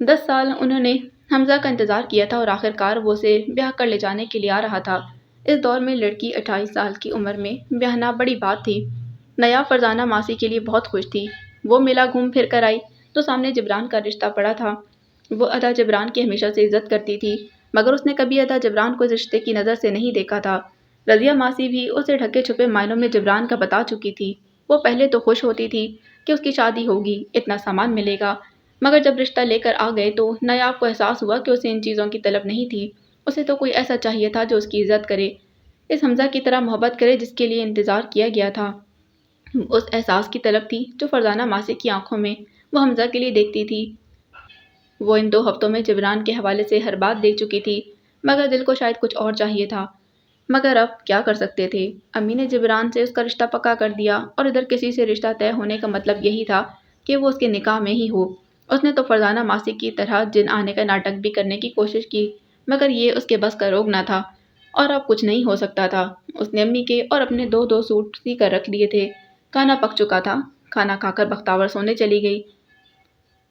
10 سال انہوں نے حمزہ کا انتظار کیا تھا اور آخر کار وہ اسے بیاہ کر لے جانے کے لیے آ رہا تھا۔ اس دور میں لڑکی 28 سال کی عمر میں بیاہنا بڑی بات تھی۔ نایاب فرزانہ ماسی کے لیے بہت خوش تھی۔ وہ میلہ گھوم پھر کر آئی تو سامنے جبران کا رشتہ پڑا تھا۔ وہ ادا جبران کی ہمیشہ سے عزت کرتی تھی مگر اس نے کبھی ادا جبران کو اس رشتے کی نظر سے نہیں دیکھا تھا۔ رضیہ ماسی بھی اسے ڈھکے چھپے معنوں میں جبران کا بتا چکی تھی۔ وہ پہلے تو خوش ہوتی تھی کہ اس کی شادی ہوگی، اتنا سامان ملے گا، مگر جب رشتہ لے کر آ گئے تو نایاب کو احساس ہوا کہ اسے ان چیزوں کی طلب نہیں تھی۔ اسے تو کوئی ایسا چاہیے تھا جو اس کی عزت کرے، اس حمزہ کی طرح محبت کرے جس کے لیے انتظار کیا گیا تھا۔ اس احساس کی طلب تھی جو فرزانہ ماسی کی آنکھوں میں وہ حمزہ کے لیے دیکھتی تھی۔ وہ ان 2 ہفتوں میں جبران کے حوالے سے ہر بات دیکھ چکی تھی مگر دل کو شاید کچھ اور چاہیے تھا۔ مگر اب کیا کر سکتے تھے؟ امی نے جبران سے اس کا رشتہ پکا کر دیا اور ادھر کسی سے رشتہ طے ہونے کا مطلب یہی تھا کہ وہ اس کے نکاح میں ہی ہو۔ اس نے تو فرزانہ ماسی کی طرح جن آنے کا ناٹک بھی کرنے کی کوشش کی مگر یہ اس کے بس کا روگ نہ تھا اور اب کچھ نہیں ہو سکتا تھا۔ اس نے امی کے اور اپنے 2 سوٹ سی کر رکھ لیے تھے۔ کھانا پک چکا تھا۔ کھانا کھا کر بختاور سونے چلی گئی۔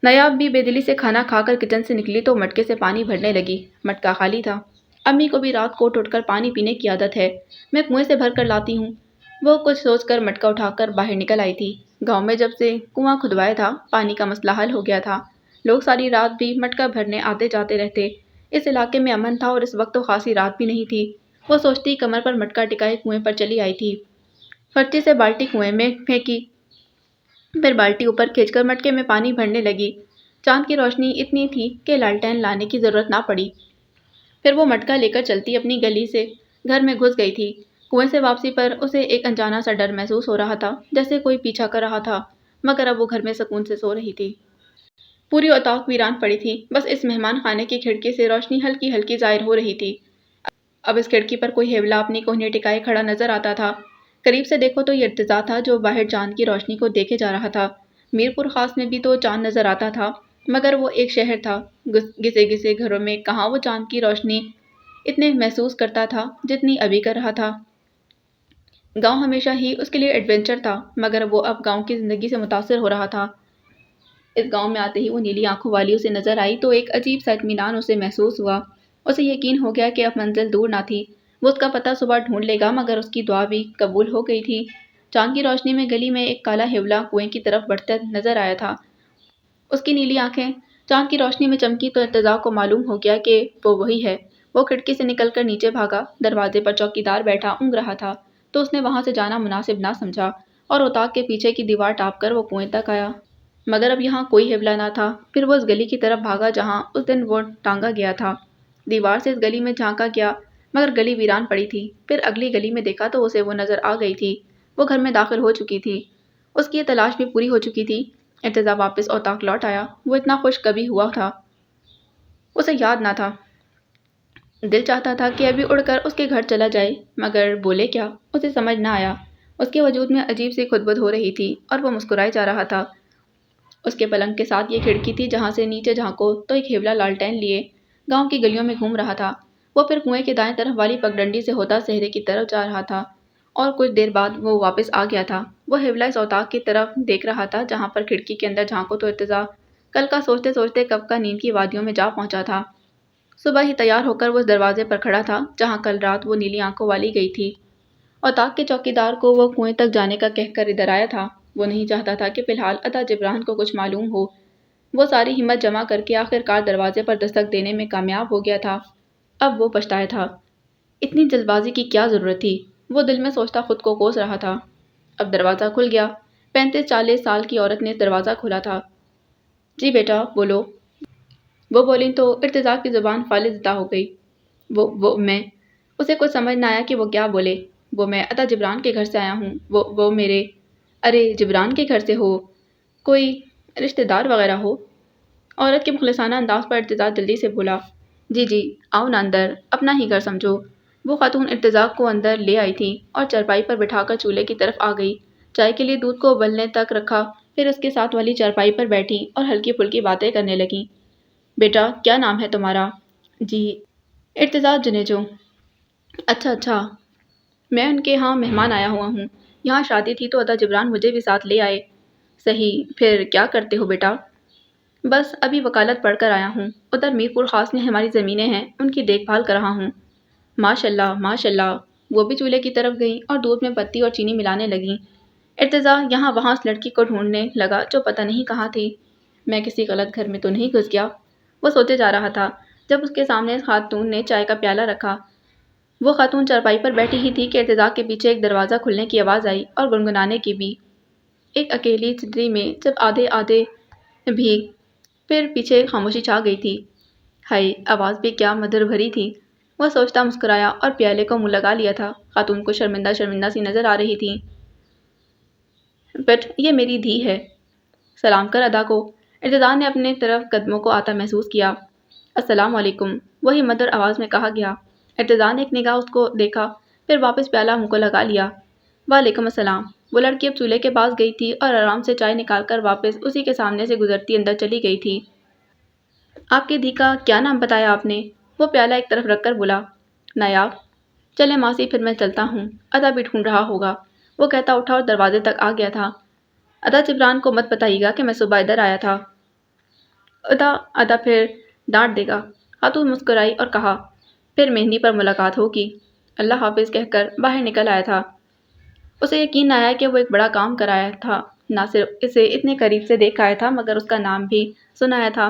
نایاب بھی بے دلی سے کھانا کھا کر کچن سے نکلی تو مٹکے سے پانی بھرنے لگی۔ مٹکا خالی تھا۔ امی کو بھی رات کو اٹھ کر پانی پینے کی عادت ہے۔ میں کنویں سے بھر کر لاتی ہوں۔ وہ کچھ سوچ کر مٹکا اٹھا کر باہر نکل آئی تھی۔ گاؤں میں جب سے کنواں کھدوایا تھا پانی کا مسئلہ حل ہو گیا تھا۔ لوگ ساری رات بھی مٹکا بھرنے آتے جاتے رہتے۔ اس علاقے میں امن تھا اور اس وقت تو خاصی رات بھی نہیں تھی۔ وہ سوچتی کمر پر مٹکا ٹکائے کنویں پر چلی آئی تھی۔ فرچی سے بالٹی کنویں میں پھینکی، پھر بالٹی اوپر کھینچ کر مٹکے میں پانی بھرنے لگی۔ چاند کی روشنی اتنی تھی کہ لالٹین لانے کی ضرورت نہ پڑی۔ پھر وہ مٹکا لے کر چلتی اپنی گلی سے گھر میں گھس گئی تھی۔ کنویں سے واپسی پر اسے ایک انجانا سا ڈر محسوس ہو رہا تھا جیسے کوئی پیچھا کر رہا تھا مگر اب وہ گھر میں سکون سے سو رہی تھی۔ پوری اتاق ویران پڑی تھی، بس اس مہمان خانے کی کھڑکی سے روشنی ہلکی ہلکی ظاہر ہو رہی تھی۔ اب اس کھڑکی پر کوئی ہیولا اپنی کوہنی ٹکائے کھڑا نظر آتا تھا۔ قریب سے دیکھو تو یہ ارتضیٰ تھا جو باہر چاند کی روشنی کو دیکھے جا رہا تھا۔ میرپور خاص میں بھی تو چاند نظر آتا تھا مگر وہ ایک شہر تھا۔ گھسے گھسے گھروں میں کہاں وہ چاند کی روشنی اتنے محسوس کرتا تھا جتنی ابھی کر رہا تھا۔ گاؤں ہمیشہ ہی اس کے لیے ایڈونچر تھا مگر وہ اب گاؤں کی زندگی سے متاثر ہو رہا تھا۔ اس گاؤں میں آتے ہی وہ نیلی آنکھوں والی اسے نظر آئی تو ایک عجیب سا اطمینان اسے محسوس ہوا۔ اسے یقین ہو گیا کہ اب منزل دور نہ تھی۔ وہ اس کا پتہ صبح ڈھونڈ لے گا مگر اس کی دعا بھی قبول ہو گئی تھی۔ چاند کی روشنی میں گلی میں ایک کالا ہیولا کنویں کی طرف بڑھتا نظر آیا تھا۔ اس کی نیلی آنکھیں چاند کی روشنی میں چمکی تو ارتضیٰ کو معلوم ہو گیا کہ وہ وہی ہے۔ وہ کھڑکی سے نکل کر نیچے بھاگا۔ دروازے پر چوکیدار بیٹھا اونگ رہا تھا تو اس نے وہاں سے جانا مناسب نہ سمجھا اور اتاق کے پیچھے کی دیوار ٹاپ کر وہ کنویں تک آیا مگر اب یہاں کوئی ہیولا نہ تھا۔ پھر وہ اس گلی کی طرف بھاگا جہاں اس دن وہ ٹانگا گیا تھا۔ دیوار سے اس گلی میں جھانکا گیا مگر گلی ویران پڑی تھی۔ پھر اگلی گلی میں دیکھا تو اسے وہ نظر آ گئی تھی۔ وہ گھر میں داخل ہو چکی تھی۔ اس کی یہ تلاش بھی پوری ہو چکی تھی۔ ارتضیٰ واپس اتاق لوٹ آیا۔ وہ اتنا خوش کبھی ہوا تھا اسے یاد نہ تھا۔ دل چاہتا تھا کہ ابھی اڑ کر اس کے گھر چلا جائے مگر بولے کیا اسے سمجھ نہ آیا۔ اس کے وجود میں عجیب سی خدبد ہو رہی تھی اور وہ مسکرائے جا رہا تھا۔ اس کے پلنگ کے ساتھ یہ کھڑکی تھی جہاں سے نیچے جھانکو تو ایک ہیولا لالٹین لیے گاؤں کی گلیوں میں گھوم رہا تھا۔ وہ پھر کنویں کے دائیں طرف والی پگڈنڈی سے ہوتا صحرے کی طرف جا رہا تھا اور کچھ دیر بعد وہ واپس آ گیا تھا۔ وہ ہیولا اس اتاق کی طرف دیکھ رہا تھا جہاں پر کھڑکی کے اندر جھانکو تو ارتضیٰ کل کا سوچتے سوچتے کب کا نیند کی وادیوں میں جا پہنچا تھا۔ صبح ہی تیار ہو کر وہ اس دروازے پر کھڑا تھا جہاں کل رات وہ نیلی آنکھوں والی گئی تھی، اور طاق کے چوکیدار کو وہ کنویں تک جانے کا کہہ کر ادھر آیا تھا۔ وہ نہیں چاہتا تھا کہ فی الحال عطا جبران کو کچھ معلوم ہو۔ وہ ساری ہمت جمع کر کے آخر کار دروازے پر دستک دینے میں کامیاب ہو گیا تھا۔ اب وہ پچھتایا تھا، اتنی جلد بازی کی کیا ضرورت تھی؟ وہ دل میں سوچتا خود کو کوس رہا تھا۔ اب دروازہ کھل گیا۔ 35-40 سال کی عورت نے دروازہ کھولا تھا۔ جی بیٹا بولو۔ وہ بولیں تو ارتضیٰ کی زبان فالص ہو گئی۔ وہ میں اسے کچھ سمجھ نہ آیا کہ وہ کیا بولے۔ وہ میں عطا جبران کے گھر سے آیا ہوں۔ وہ میرے ارے جبران کے گھر سے ہو؟ کوئی رشتہ دار وغیرہ ہو؟ عورت کے مخلصانہ انداز پر ارتضیٰ جلدی سے بولا، جی آؤ نا اندر، اپنا ہی گھر سمجھو۔ وہ خاتون ارتضیٰ کو اندر لے آئی تھی اور چارپائی پر بٹھا کر چولہے کی طرف آ گئی۔ چائے کے لیے دودھ کو ابلنے تک رکھا، پھر اس کے ساتھ والی چارپائی پر بیٹھی اور ہلکی پھلکی باتیں کرنے لگیں۔ بیٹا کیا نام ہے تمہارا؟ جی ارتضیٰ جنیجو۔ اچھا، میں ان کے ہاں مہمان آیا ہوا ہوں۔ یہاں شادی تھی تو عطا جبران مجھے بھی ساتھ لے آئے۔ صحیح، پھر کیا کرتے ہو بیٹا؟ بس ابھی وکالت پڑھ کر آیا ہوں۔ ادھر میر پور خاص میں ہماری زمینیں ہیں، ان کی دیکھ بھال کر رہا ہوں۔ ماشاءاللہ۔ وہ بھی چولہے کی طرف گئیں اور دودھ میں پتی اور چینی ملانے لگیں۔ ارتضیٰ یہاں وہاں اس لڑکی کو ڈھونڈنے لگا جو پتہ نہیں کہاں تھی۔ میں کسی غلط گھر میں تو نہیں گھس گیا؟ وہ سوچے جا رہا تھا جب اس کے سامنے خاتون نے چائے کا پیالہ رکھا۔ وہ خاتون چارپائی پر بیٹھی ہی تھی کہ ارتضیٰ کے پیچھے ایک دروازہ کھلنے کی آواز آئی اور گنگنانے کی بھی۔ ایک اکیلی چدری میں جب آدھے بھی، پھر پیچھے خاموشی چھا گئی تھی۔ ہائے، آواز بھی کیا مدھر بھری تھی۔ وہ سوچتا مسکرایا اور پیالے کو منہ لگا لیا تھا۔ خاتون کو شرمندہ سی نظر آ رہی تھی۔ بٹ یہ میری دھی ہے، سلام کر ادا کو۔ ارتضیٰ نے اپنے طرف قدموں کو آتا محسوس کیا۔ السلام علیکم، وہی مدھر آواز میں کہا گیا۔ ارتضیٰ نے ایک نگاہ اس کو دیکھا، پھر واپس پیالہ منہ کو لگا لیا۔ وعلیکم السلام۔ وہ لڑکی اب چولہے کے پاس گئی تھی اور آرام سے چائے نکال کر واپس اسی کے سامنے سے گزرتی اندر چلی گئی تھی۔ آپ کی دھی کا کیا نام بتایا آپ نے؟ وہ پیالہ ایک طرف رکھ کر بولا۔ نایاب۔ چلے ماسی پھر میں چلتا ہوں، ادا بھی ڈھونڈ رہا ہوگا۔ وہ کہتا اٹھا اور دروازے تک آ گیا تھا۔ ادا جبران کو مت بتائیے گا کہ میں صبح ادھر آیا تھا۔ ادا پھر ڈانٹ دے گا۔ خاتون مسکرائی اور کہا، پھر مہندی پر ملاقات ہوگی۔ اللہ حافظ کہہ کر باہر نکل آیا تھا۔ اسے یقین نہ آیا کہ وہ ایک بڑا کام کرایا تھا۔ نہ صرف اسے اتنے قریب سے دیکھ آیا تھا مگر اس کا نام بھی سنایا تھا۔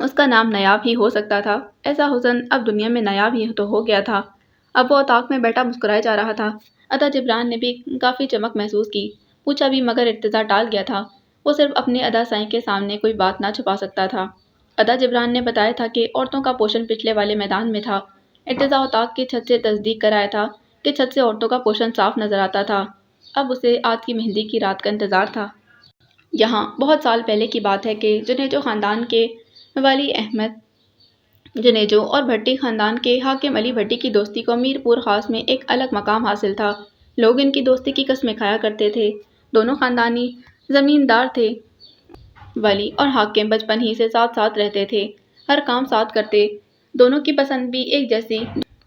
اس کا نام نایاب ہی ہو سکتا تھا۔ ایسا حسن اب دنیا میں نایاب ہی تو ہو گیا تھا۔ اب وہ طاق میں بیٹھا مسکرائے جا رہا تھا۔ عطا جبران نے بھی کافی چمک محسوس کی، پوچھا بھی مگر ارتضیٰ ٹال گیا تھا۔ وہ صرف اپنے ادا سائیں کے سامنے کوئی بات نہ چھپا سکتا تھا۔ عطا جبران نے بتایا تھا کہ عورتوں کا پوشن پچھلے والے میدان میں تھا۔ ارتضیٰ اور طاق کی چھت سے تصدیق کرایا تھا کہ چھت سے عورتوں کا پوشن صاف نظر آتا تھا۔ اب اسے آج کی مہندی کی رات کا انتظار تھا۔ یہاں بہت سال پہلے کی بات ہے کہ جنیجو خاندان کے ولی احمد جنیجو اور بھٹی خاندان کے حاکم علی بھٹی کی دوستی کو میر پور خاص میں ایک الگ مقام حاصل تھا۔ لوگ ان کی دوستی کی قسمیں کھایا کرتے تھے۔ دونوں خاندانی زمیندار تھے۔ ولی اور حاکم بچپن ہی سے ساتھ ساتھ رہتے تھے، ہر کام ساتھ کرتے۔ دونوں کی پسند بھی ایک جیسی،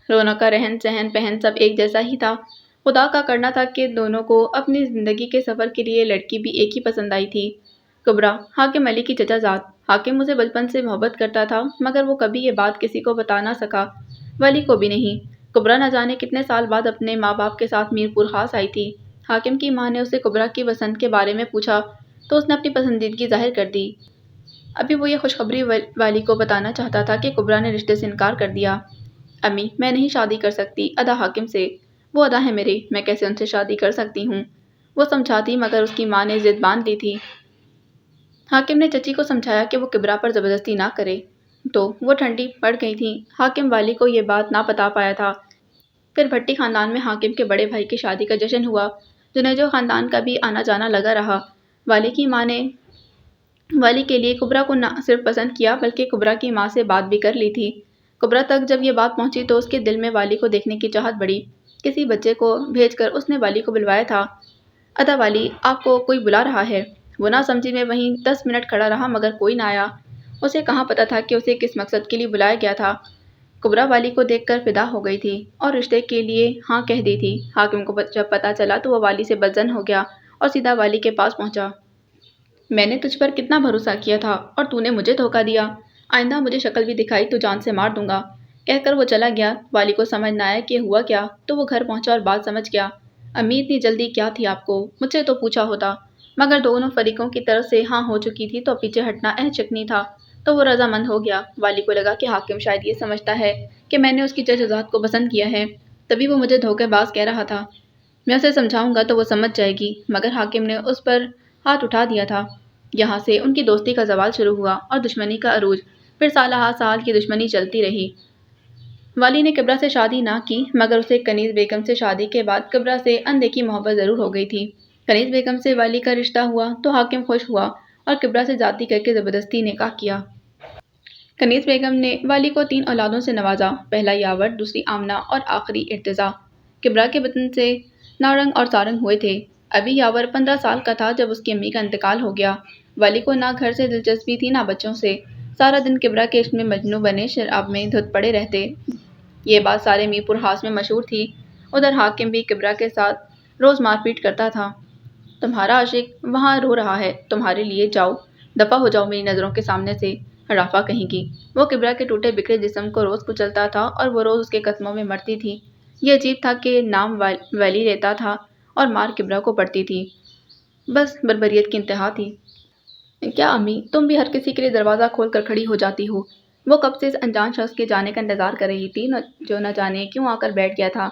رونق کا رہن سہن پہن سب ایک جیسا ہی تھا۔ خدا کا کرنا تھا کہ دونوں کو اپنی زندگی کے سفر کے لیے لڑکی بھی ایک ہی پسند آئی تھی۔ کبریٰ، حاکم علی کی چچا زاد۔ حاکم مجھے بچپن سے محبت کرتا تھا مگر وہ کبھی یہ بات کسی کو بتا نہ سکا، ولی کو بھی نہیں۔ کبریٰ نہ جانے کتنے سال بعد اپنے ماں باپ کے ساتھ میر پور خاص آئی تھی۔ حاکم کی ماں نے اسے کبریٰ کی پسند کے بارے میں پوچھا تو اس نے اپنی پسندیدگی ظاہر کر دی۔ ابھی وہ یہ خوشخبری والی کو بتانا چاہتا تھا کہ کبریٰ نے رشتے سے انکار کر دیا۔ امی، میں نہیں شادی کر سکتی ادا حاکم سے، وہ ادا ہے میرے، میں کیسے ان سے شادی کر سکتی ہوں؟ وہ سمجھاتی مگر اس کی ماں نے ضد باندھ لی تھی۔ حاکم نے چچی کو سمجھایا کہ وہ کبریٰ پر زبردستی نہ کرے، تو وہ ٹھنڈی پڑ گئی تھیں۔ حاکم والی کو یہ بات نہ بتا پایا تھا۔ پھر بھٹی خاندان میں حاکم کے بڑے بھائی کی شادی کا جشن ہوا۔ جنیجو خاندان کا بھی آنا جانا لگا رہا۔ والی کی ماں نے والی کے لیے کبریٰ کو نہ صرف پسند کیا بلکہ کبریٰ کی ماں سے بات بھی کر لی تھی۔ کبریٰ تک جب یہ بات پہنچی تو اس کے دل میں والی کو دیکھنے کی چاہت بڑھی۔ کسی بچے کو بھیج کر اس نے والی کو بلوایا تھا۔ ادا والی، آپ کو کوئی بلا رہا ہے۔ وہ نہ سمجھی میں وہیں 10 منٹ کھڑا رہا مگر کوئی نہ آیا۔ اسے کہاں پتہ تھا کہ اسے کس مقصد کے لیے بلایا گیا تھا۔ کبریٰ والی کو دیکھ کر فدا ہو گئی تھی اور رشتے کے لیے ہاں کہہ دی تھی۔ حاکم کو جب پتہ چلا تو وہ والی سے بدظن ہو گیا اور سیدھا والی کے پاس پہنچا۔ میں نے تجھ پر کتنا بھروسہ کیا تھا اور تو نے مجھے دھوکہ دیا۔ آئندہ مجھے شکل بھی دکھائی تو جان سے مار دوں گا، کہہ کر وہ چلا گیا۔ والی کو سمجھ نہ آیا کہ ہوا کیا، تو وہ گھر پہنچا اور بات سمجھ گیا۔ امی اتنی جلدی کیا تھی آپ کو، مجھ سے تو پوچھا ہوتا۔ مگر دونوں فریقوں کی طرف سے ہاں ہو چکی تھی تو پیچھے ہٹنا چکنی تھا، تو وہ رضامند ہو گیا۔ والی کو لگا کہ حاکم شاید یہ سمجھتا ہے کہ میں نے اس کی ججوزات کو پسند کیا ہے، تبھی وہ مجھے دھوکے باز کہہ رہا تھا۔ میں اسے سمجھاؤں گا تو وہ سمجھ جائے گی، مگر حاکم نے اس پر ہاتھ اٹھا دیا تھا۔ یہاں سے ان کی دوستی کا زوال شروع ہوا اور دشمنی کا عروج، پھر سالہ ہا سال کی دشمنی چلتی رہی۔ والی نے کبرا سے شادی نہ کی، مگر اسے کنیز بیگم سے شادی کے بعد کبرا سے اندیکھی محبت ضرور ہو گئی تھی۔ کنیز بیگم سے والی کا رشتہ ہوا تو حاکم خوش ہوا اور کبرا سے جاتی کر کے زبردستی نکاح کیا۔ کنیز بیگم نے والی کو 3 اولادوں سے نوازا، پہلا یاور، دوسری آمنہ اور آخری ارتضیٰ۔ کبرا کے بطن سے نارنگ اور سارنگ ہوئے تھے۔ ابھی یاور 15 سال کا تھا جب اس کی امی کا انتقال ہو گیا۔ والی کو نہ گھر سے دلچسپی تھی نہ بچوں سے، سارا دن کبرا کے عشق میں مجنوں بنے شراب میں دھت پڑے رہتے۔ یہ بات سارے میرپور خاص میں مشہور تھی۔ ادھر حاکم بھی کبرا کے ساتھ روز مار پیٹ کرتا تھا۔ تمہارا عاشق وہاں رو رہا ہے، تمہارے لیے، جاؤ دفع ہو جاؤ میری نظروں کے سامنے سے، ہرافہ کہیں کی۔ وہ کبرا کے ٹوٹے بکھرے جسم کو روز کچلتا تھا اور وہ روز اس کے قدموں میں مرتی تھی۔ یہ عجیب تھا کہ نام والی لیتا تھا اور مار کبرا کو پڑتی تھی۔ بس بربریت کی انتہا تھی۔ کیا امی، تم بھی ہر کسی کے لیے دروازہ کھول کر کھڑی ہو جاتی ہو؟ وہ کب سے اس انجان شخص کے جانے کا انتظار کر رہی تھی جو نہ جانے کیوں آ کر بیٹھ گیا تھا۔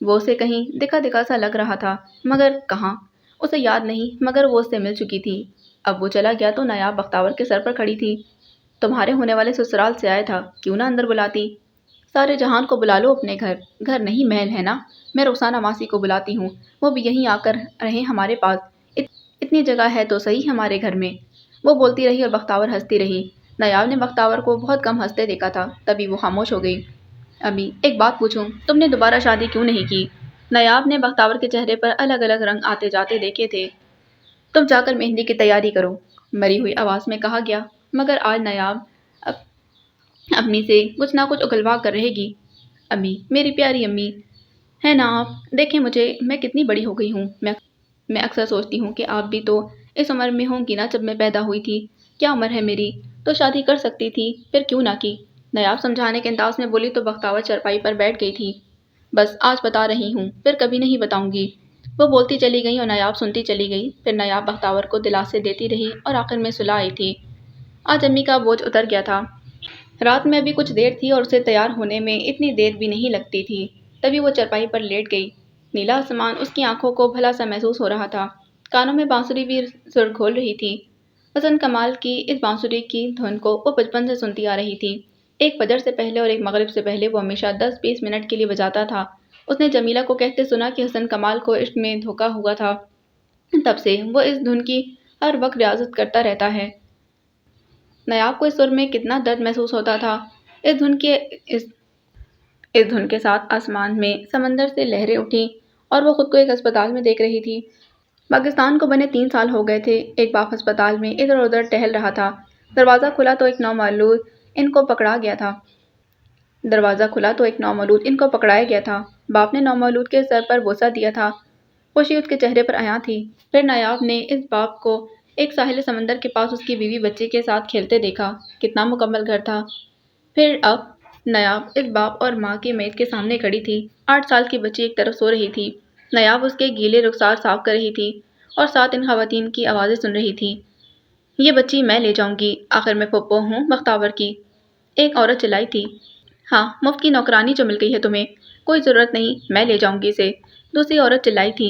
وہ اسے کہیں دکھا دکھا سا لگ رہا تھا، مگر کہاں، اسے یاد نہیں، مگر وہ اس سے مل چکی تھی۔ اب وہ چلا گیا تو نایاب بختاور کے سر پر کھڑی تھی۔ تمہارے ہونے والے سسرال سے آیا تھا، کیوں نہ اندر بلاتی؟ سارے جہان کو بلا لو اپنے گھر، گھر نہیں محل ہے نا۔ میں رخسانہ ماسی کو بلاتی ہوں، وہ بھی یہیں آ کر رہیں ہمارے پاس، اتنی جگہ ہے تو صحیح ہمارے گھر میں۔ وہ بولتی رہی اور بختاور ہنستی رہی۔ نایاب نے بختاور کو بہت کم ہنستے دیکھا تھا، تبھی وہ خاموش ہو گئی۔ امی، ایک بات پوچھوں، تم نے دوبارہ شادی کیوں نہیں کی؟ نایاب نے بختاور کے چہرے پر الگ الگ رنگ آتے جاتے دیکھے تھے۔ تم جا کر مہندی کی تیاری کرو، مری ہوئی آواز میں کہا گیا، مگر آج نایاب امی سے کچھ نہ کچھ اگلوا کر رہے گی۔ امی، میری پیاری امی، ہے نا آپ، دیکھیں مجھے، میں کتنی بڑی ہو گئی ہوں۔ میں اکثر سوچتی ہوں کہ آپ بھی تو اس عمر میں ہوں گی نا جب میں پیدا ہوئی تھی۔ کیا عمر ہے میری، تو شادی کر سکتی تھی، پھر کیوں نہ کی؟ نایاب سمجھانے کے انداز میں بولی تو بختاور چرپائی پر بیٹھ گئی تھی۔ بس آج بتا رہی ہوں، پھر کبھی نہیں بتاؤں گی۔ وہ بولتی چلی گئی اور نایاب سنتی چلی گئی۔ پھر نایاب بختاور کو دلاسے دیتی رہی اور آخر میں صلح آئی تھی۔ آج امی کا بوجھ اتر گیا تھا۔ رات میں ابھی کچھ دیر تھی اور اسے تیار ہونے میں اتنی دیر بھی نہیں لگتی تھی، تبھی وہ چرپائی پر لیٹ گئی۔ نیلا آسمان اس کی آنکھوں کو بھلا سا محسوس ہو رہا تھا۔ کانوں میں بانسری بھی سر کھول رہی تھی۔ حسن کمال کی اس بانسری کی دھن کو وہ بچپن سے سنتی آ رہی تھی۔ ایک فجر سے پہلے اور ایک مغرب سے پہلے وہ ہمیشہ 10-20 منٹ کے لیے بجاتا تھا۔ اس نے جمیلہ کو کہتے سنا کہ حسن کمال کو عشق میں دھوکہ ہوا تھا، تب سے وہ اس دھن کی ہر وقت ریاضت کرتا رہتا ہے۔ نایاب کو اس سر میں کتنا درد محسوس ہوتا تھا۔ اس دھن کے ساتھ آسمان میں سمندر سے لہریں اٹھیں اور وہ خود کو ایک ہسپتال میں دیکھ رہی تھی۔ پاکستان کو بنے 3 سال ہو گئے تھے۔ ایک باپ ہسپتال میں ادھر ادھر ٹہل رہا تھا۔ دروازہ کھلا تو ایک نومولود ان کو پکڑایا گیا تھا۔ باپ نے نومولود کے سر پر بوسہ دیا تھا۔ خوشی اس کے چہرے پر عیاں تھی۔ پھر نایاب نے اس باپ کو ایک ساحل سمندر کے پاس اس کی بیوی بچے کے ساتھ کھیلتے دیکھا۔ کتنا مکمل گھر تھا۔ پھر اب نایاب اس باپ اور ماں کی میت کے سامنے کھڑی تھی۔ 8 سال کی بچی ایک طرف سو رہی تھی۔ نایاب اس کے گیلے رخسار صاف کر رہی تھی اور ساتھ ان خواتین کی آوازیں سن رہی تھی۔ یہ بچی میں لے جاؤں گی، آخر میں پھپھو ہوں بختاور کی، ایک عورت چلائی تھی۔ ہاں، مفت کی نوکرانی جو مل گئی ہے تمہیں، کوئی ضرورت نہیں، میں لے جاؤں گی اسے، دوسری عورت چلائی تھی۔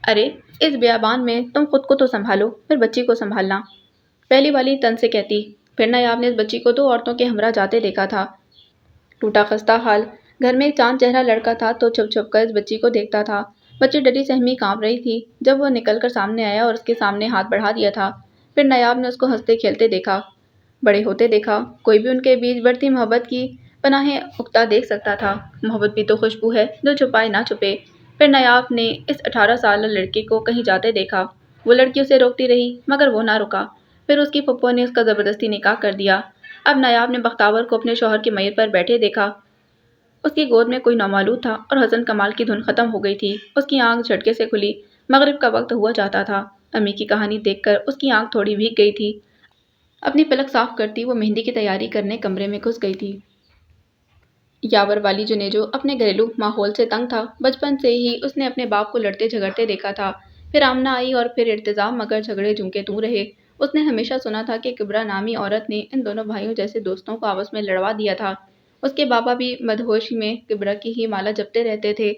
ارے اس بیابان میں تم خود کو تو سنبھالو، پھر بچی کو سنبھالنا، پہلی والی تن سے کہتی۔ پھر نایاب نے اس بچی کو 2 عورتوں کے ہمراہ جاتے دیکھا تھا۔ ٹوٹا خستہ حال گھر میں ایک چاند چہرہ لڑکا تھا تو چھپ چھپ کر اس بچی کو دیکھتا تھا۔ بچی ڈری سہمی کانپ رہی تھی جب وہ نکل کر سامنے آیا اور اس کے سامنے ہاتھ بڑھا دیا تھا۔ پھر نایاب نے اس کو ہنستے کھیلتے دیکھا، بڑے ہوتے دیکھا۔ کوئی بھی ان کے بیچ بڑھتی محبت کی پناہیں اگتا دیکھ سکتا تھا۔ محبت بھی تو خوشبو ہے جو چھپائے نہ چھپے۔ پھر نایاب نے اس 18 سالہ لڑکے کو کہیں جاتے دیکھا۔ وہ لڑکی اسے روکتی رہی مگر وہ نہ رکا۔ پھر اس کی پھپھو نے اس کا زبردستی نکاح کر دیا۔ اب نایاب نے بختاور کو اپنے شوہر کی میت پر بیٹھے دیکھا۔ اس کی گود میں کوئی نومولود تھا اور حسن کمال کی دھن ختم ہو گئی تھی۔ اس کی آنکھ جھٹکے سے کھلی۔ مغرب کا وقت ہوا جاتا تھا۔ امی کی کہانی دیکھ کر اس کی آنکھ تھوڑی بھیگ گئی تھی۔ اپنی پلک صاف کرتی وہ مہندی کی تیاری کرنے کمرے میں گھس گئی تھی۔ یاور والی جنیجو اپنے گھریلو ماحول سے تنگ تھا۔ بچپن سے ہی اس نے اپنے باپ کو لڑتے جھگڑتے دیکھا تھا۔ پھر آمنہ آئی اور پھر ارتضا، مگر جھگڑے جوں کے توں رہے۔ اس نے ہمیشہ سنا تھا کہ کبرا نامی عورت نے ان دونوں بھائیوں جیسے دوستوں کو آپس میں لڑوا دیا تھا۔ اس کے بابا بھی مدہوشی میں کبرا کی ہی مالا جپتے رہتے تھے۔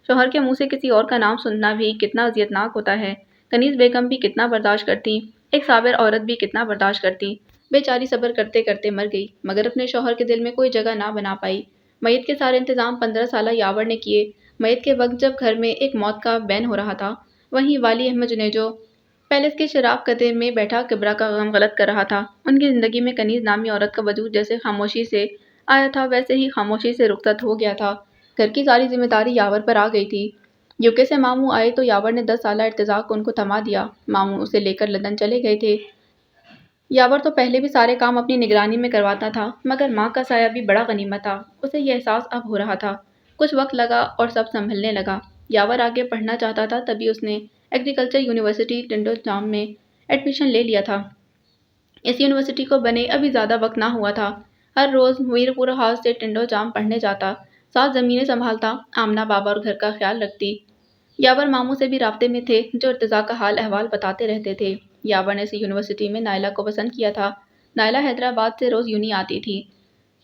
شوہر کے منہ سے کسی اور کا نام سننا بھی کتنا اذیتناک ہوتا ہے۔ کنیز بیگم بھی کتنا برداشت کرتی، ایک صابر عورت بھی کتنا برداشت کرتی۔ بیچاری صبر کرتے کرتے مر گئی، مگر اپنے شوہر کے دل میں کوئی جگہ نہ بنا پائی۔ میت کے سارے انتظام 15 سالہ یاور نے کیے۔ میت کے وقت جب گھر میں ایک موت کا بین ہو رہا تھا، وہیں والی احمد جنیجو پیلس کے شراب کدے میں بیٹھا کبرا کا غم غلط کر رہا تھا۔ ان کی زندگی میں کنیز نامی عورت کا وجود جیسے خاموشی سے آیا تھا، ویسے ہی خاموشی سے رخصت ہو گیا تھا۔ گھر کی ساری ذمہ داری یاور پر آ گئی تھی۔ یوکے سے ماموں آئے تو یاور نے 10 سالہ ارتضا کو ان کو تھما دیا۔ ماموں اسے لے کر لندن چلے گئے تھے۔ یاور تو پہلے بھی سارے کام اپنی نگرانی میں کرواتا تھا، مگر ماں کا سایہ بھی بڑا غنیمت تھا۔ اسے یہ احساس اب ہو رہا تھا۔ کچھ وقت لگا اور سب سنبھلنے لگا۔ یاور آگے پڑھنا چاہتا تھا، تبھی اس نے ایگریکلچر یونیورسٹی ٹنڈو جام میں ایڈمیشن لے لیا تھا۔ اس یونیورسٹی کو بنے ابھی زیادہ وقت نہ ہوا تھا۔ ہر روز میرپور ہاؤس سے ٹنڈو جام پڑھنے جاتا، ساتھ زمینیں سنبھالتا، آمنہ بابا اور گھر کا خیال رکھتی۔ یاور ماموں سے بھی رابطے میں تھے، جو ارتضا کا حال احوال بتاتے رہتے تھے۔ یاور نے اس یونیورسٹی میں نائلہ کو پسند کیا تھا۔ نائلہ حیدرآباد سے روز یونی آتی تھی۔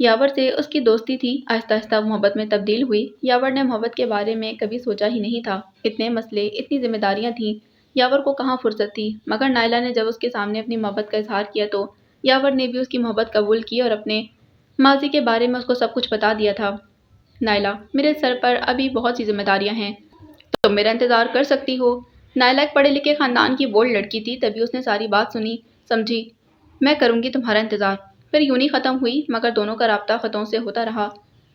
یاور سے اس کی دوستی تھی، آہستہ آہستہ محبت میں تبدیل ہوئی۔ یاور نے محبت کے بارے میں کبھی سوچا ہی نہیں تھا۔ اتنے مسئلے، اتنی ذمہ داریاں تھیں، یاور کو کہاں فرصت تھی۔ مگر نائلہ نے جب اس کے سامنے اپنی محبت کا اظہار کیا تو یاور نے بھی اس کی محبت قبول کی اور اپنے ماضی کے بارے میں اس کو سب کچھ بتا دیا تھا۔ نائلہ، میرے سر پر ابھی بہت سی ذمہ داریاں ہیں، تم میرا انتظار کر سکتی ہو۔ نائلہ ایک پڑھے لکھے خاندان کی بولڈ لڑکی تھی، تبھی اس نے ساری بات سنی، سمجھی۔ میں کروں گی تمہارا انتظار۔ پھر یونی ختم ہوئی، مگر دونوں کا رابطہ خطوں سے ہوتا رہا۔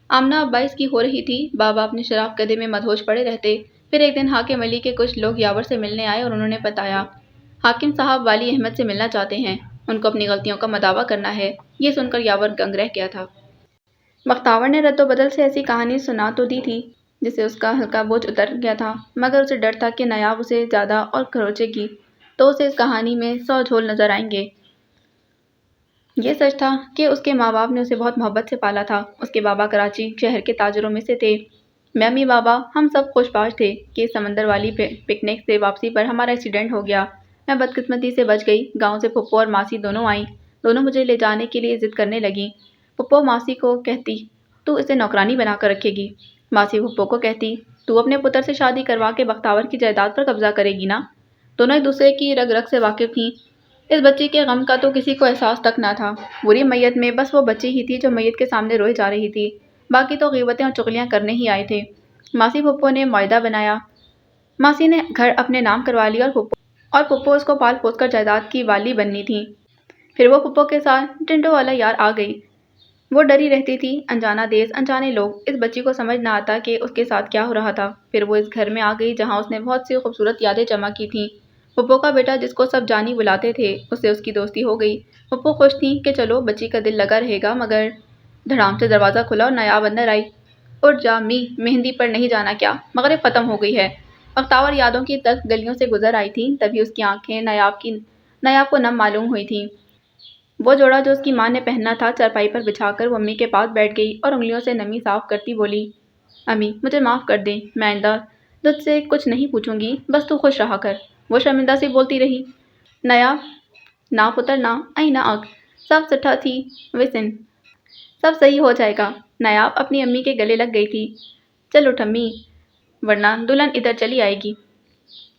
آمنہ اب 22 کی ہو رہی تھی۔ بابا اپنے شراب کدے میں مدہوش پڑے رہتے۔ پھر ایک دن حاکم علی کے کچھ لوگ یاور سے ملنے آئے اور انہوں نے بتایا، حاکم صاحب والی احمد سے ملنا چاہتے ہیں، ان کو اپنی غلطیوں کا مداوع کرنا ہے۔ یہ سن کر یاور دنگ رہ گیا تھا۔ بختاور نے رد و بدل سے ایسی کہانی سنا تو دی تھی جس سے اس کا ہلکا بوجھ اتر گیا تھا، مگر اسے ڈر تھا کہ نایاب اسے زیادہ اور کھروچے گی تو اسے اس کہانی میں 100 جھول نظر آئیں گے۔ یہ سچ تھا کہ اس کے ماں باپ نے اسے بہت محبت سے پالا تھا۔ اس کے بابا کراچی شہر کے تاجروں میں سے تھے۔ میں، امی، بابا، ہم سب خوش باش تھے کہ سمندر والی پکنک سے واپسی پر ہمارا ایکسیڈنٹ ہو گیا۔ میں بدقسمتی سے بچ گئی۔ گاؤں سے پھپھو اور ماسی دونوں آئیں۔ دونوں مجھے لے جانے کے لیے ضد کرنے لگیں۔ پھپھو ماسی کو کہتی، تو اسے نوکرانی بنا کر رکھے گی۔ ماسی پھپھو کو کہتی، تو اپنے پتر سے شادی کروا کے بختاور کی جائیداد پر قبضہ کرے گی نا۔ دونوں ایک دوسرے کی رگ رگ سے واقف تھیں۔ اس بچی کے غم کا تو کسی کو احساس تک نہ تھا۔ بری میت میں بس وہ بچی ہی تھی جو میت کے سامنے روئے جا رہی تھی، باقی تو غیبتیں اور چغلیاں کرنے ہی آئے تھے۔ ماسی پھپھو نے معاہدہ بنایا۔ ماسی نے گھر اپنے نام کروا لیا اور پھپھو اس کو پال پوس کر جائیداد کی والی بننی تھی۔ پھر وہ پھپھو کے ساتھ ٹنڈو والا یار آ گئی۔ وہ ڈری رہتی تھی، انجانا دیس، انجانے لوگ، اس بچی کو سمجھ نہ آتا کہ اس کے ساتھ کیا ہو رہا تھا۔ پھر وہ اس گھر میں آ گئی جہاں اس نے بہت سی خوبصورت یادیں جمع کی تھیں۔ پھپھو کا بیٹا جس کو سب جانی بلاتے تھے، اس سے اس کی دوستی ہو گئی۔ پھپھو خوش تھیں کہ چلو بچی کا دل لگا رہے گا، مگر دھڑام سے دروازہ کھلا اور نایاب اندر آئی۔ اٹھ جا می، مہندی پر نہیں جانا کیا؟ مغرب ختم ہو گئی ہے۔ بختاور یادوں کی تلخ گلیوں سے گزر آئی تھی، تبھی اس کی آنکھیں نایاب کو نم معلوم ہوئی تھیں۔ وہ جوڑا جو اس کی ماں نے پہننا تھا چارپائی پر بچھا کر وہ امی کے پاس بیٹھ گئی اور انگلیوں سے نمی صاف کرتی بولی، امی مجھے معاف کر دیں، میں آئندہ تجھ سے کچھ نہیں پوچھوں گی، بس تو خوش رہا کر۔ وہ شرمندہ سی بولتی رہی، نایاب نہ پتر نہ نہ اگ، سب سٹھا تھی وسن، سب صحیح ہو جائے گا۔ نایاب اپنی امی کے گلے لگ گئی تھی، چل اٹھ امی، ورنہ دلہن ادھر چلی آئے گی۔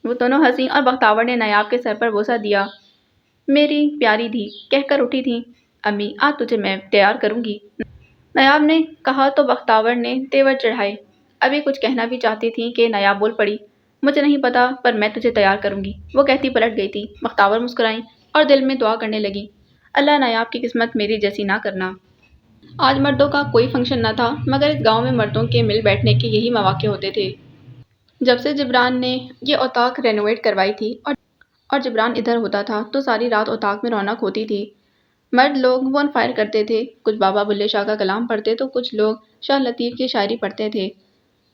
وہ دونوں ہنسی اور بختاور نے نایاب کے سر پر بوسہ دیا۔ میری پیاری دھی کہہ کر اٹھی تھی، امی آج تجھے میں تیار کروں گی۔ نایاب نے کہا تو بختاور نے تیور چڑھائے۔ ابھی کچھ کہنا بھی چاہتی تھی کہ نایاب بول پڑی، مجھے نہیں پتا پر میں تجھے تیار کروں گی۔ وہ کہتی پلٹ گئی تھی۔ بختاور مسکرائیں اور دل میں دعا کرنے لگیں، اللہ نایاب کی قسمت میری جیسی نہ کرنا۔ آج مردوں کا کوئی فنکشن نہ تھا، مگر اس گاؤں میں مردوں کے مل بیٹھنے کے یہی مواقع ہوتے تھے۔ جب سے جبران نے یہ اوطاق رینوویٹ کروائی تھی اور جبران ادھر ہوتا تھا تو ساری رات اوطاق میں رونق ہوتی تھی۔ مرد لوگ بون فائر کرتے تھے، کچھ بابا بلے شاہ کا کلام پڑھتے تو کچھ لوگ شاہ لطیف کی شاعری پڑھتے تھے۔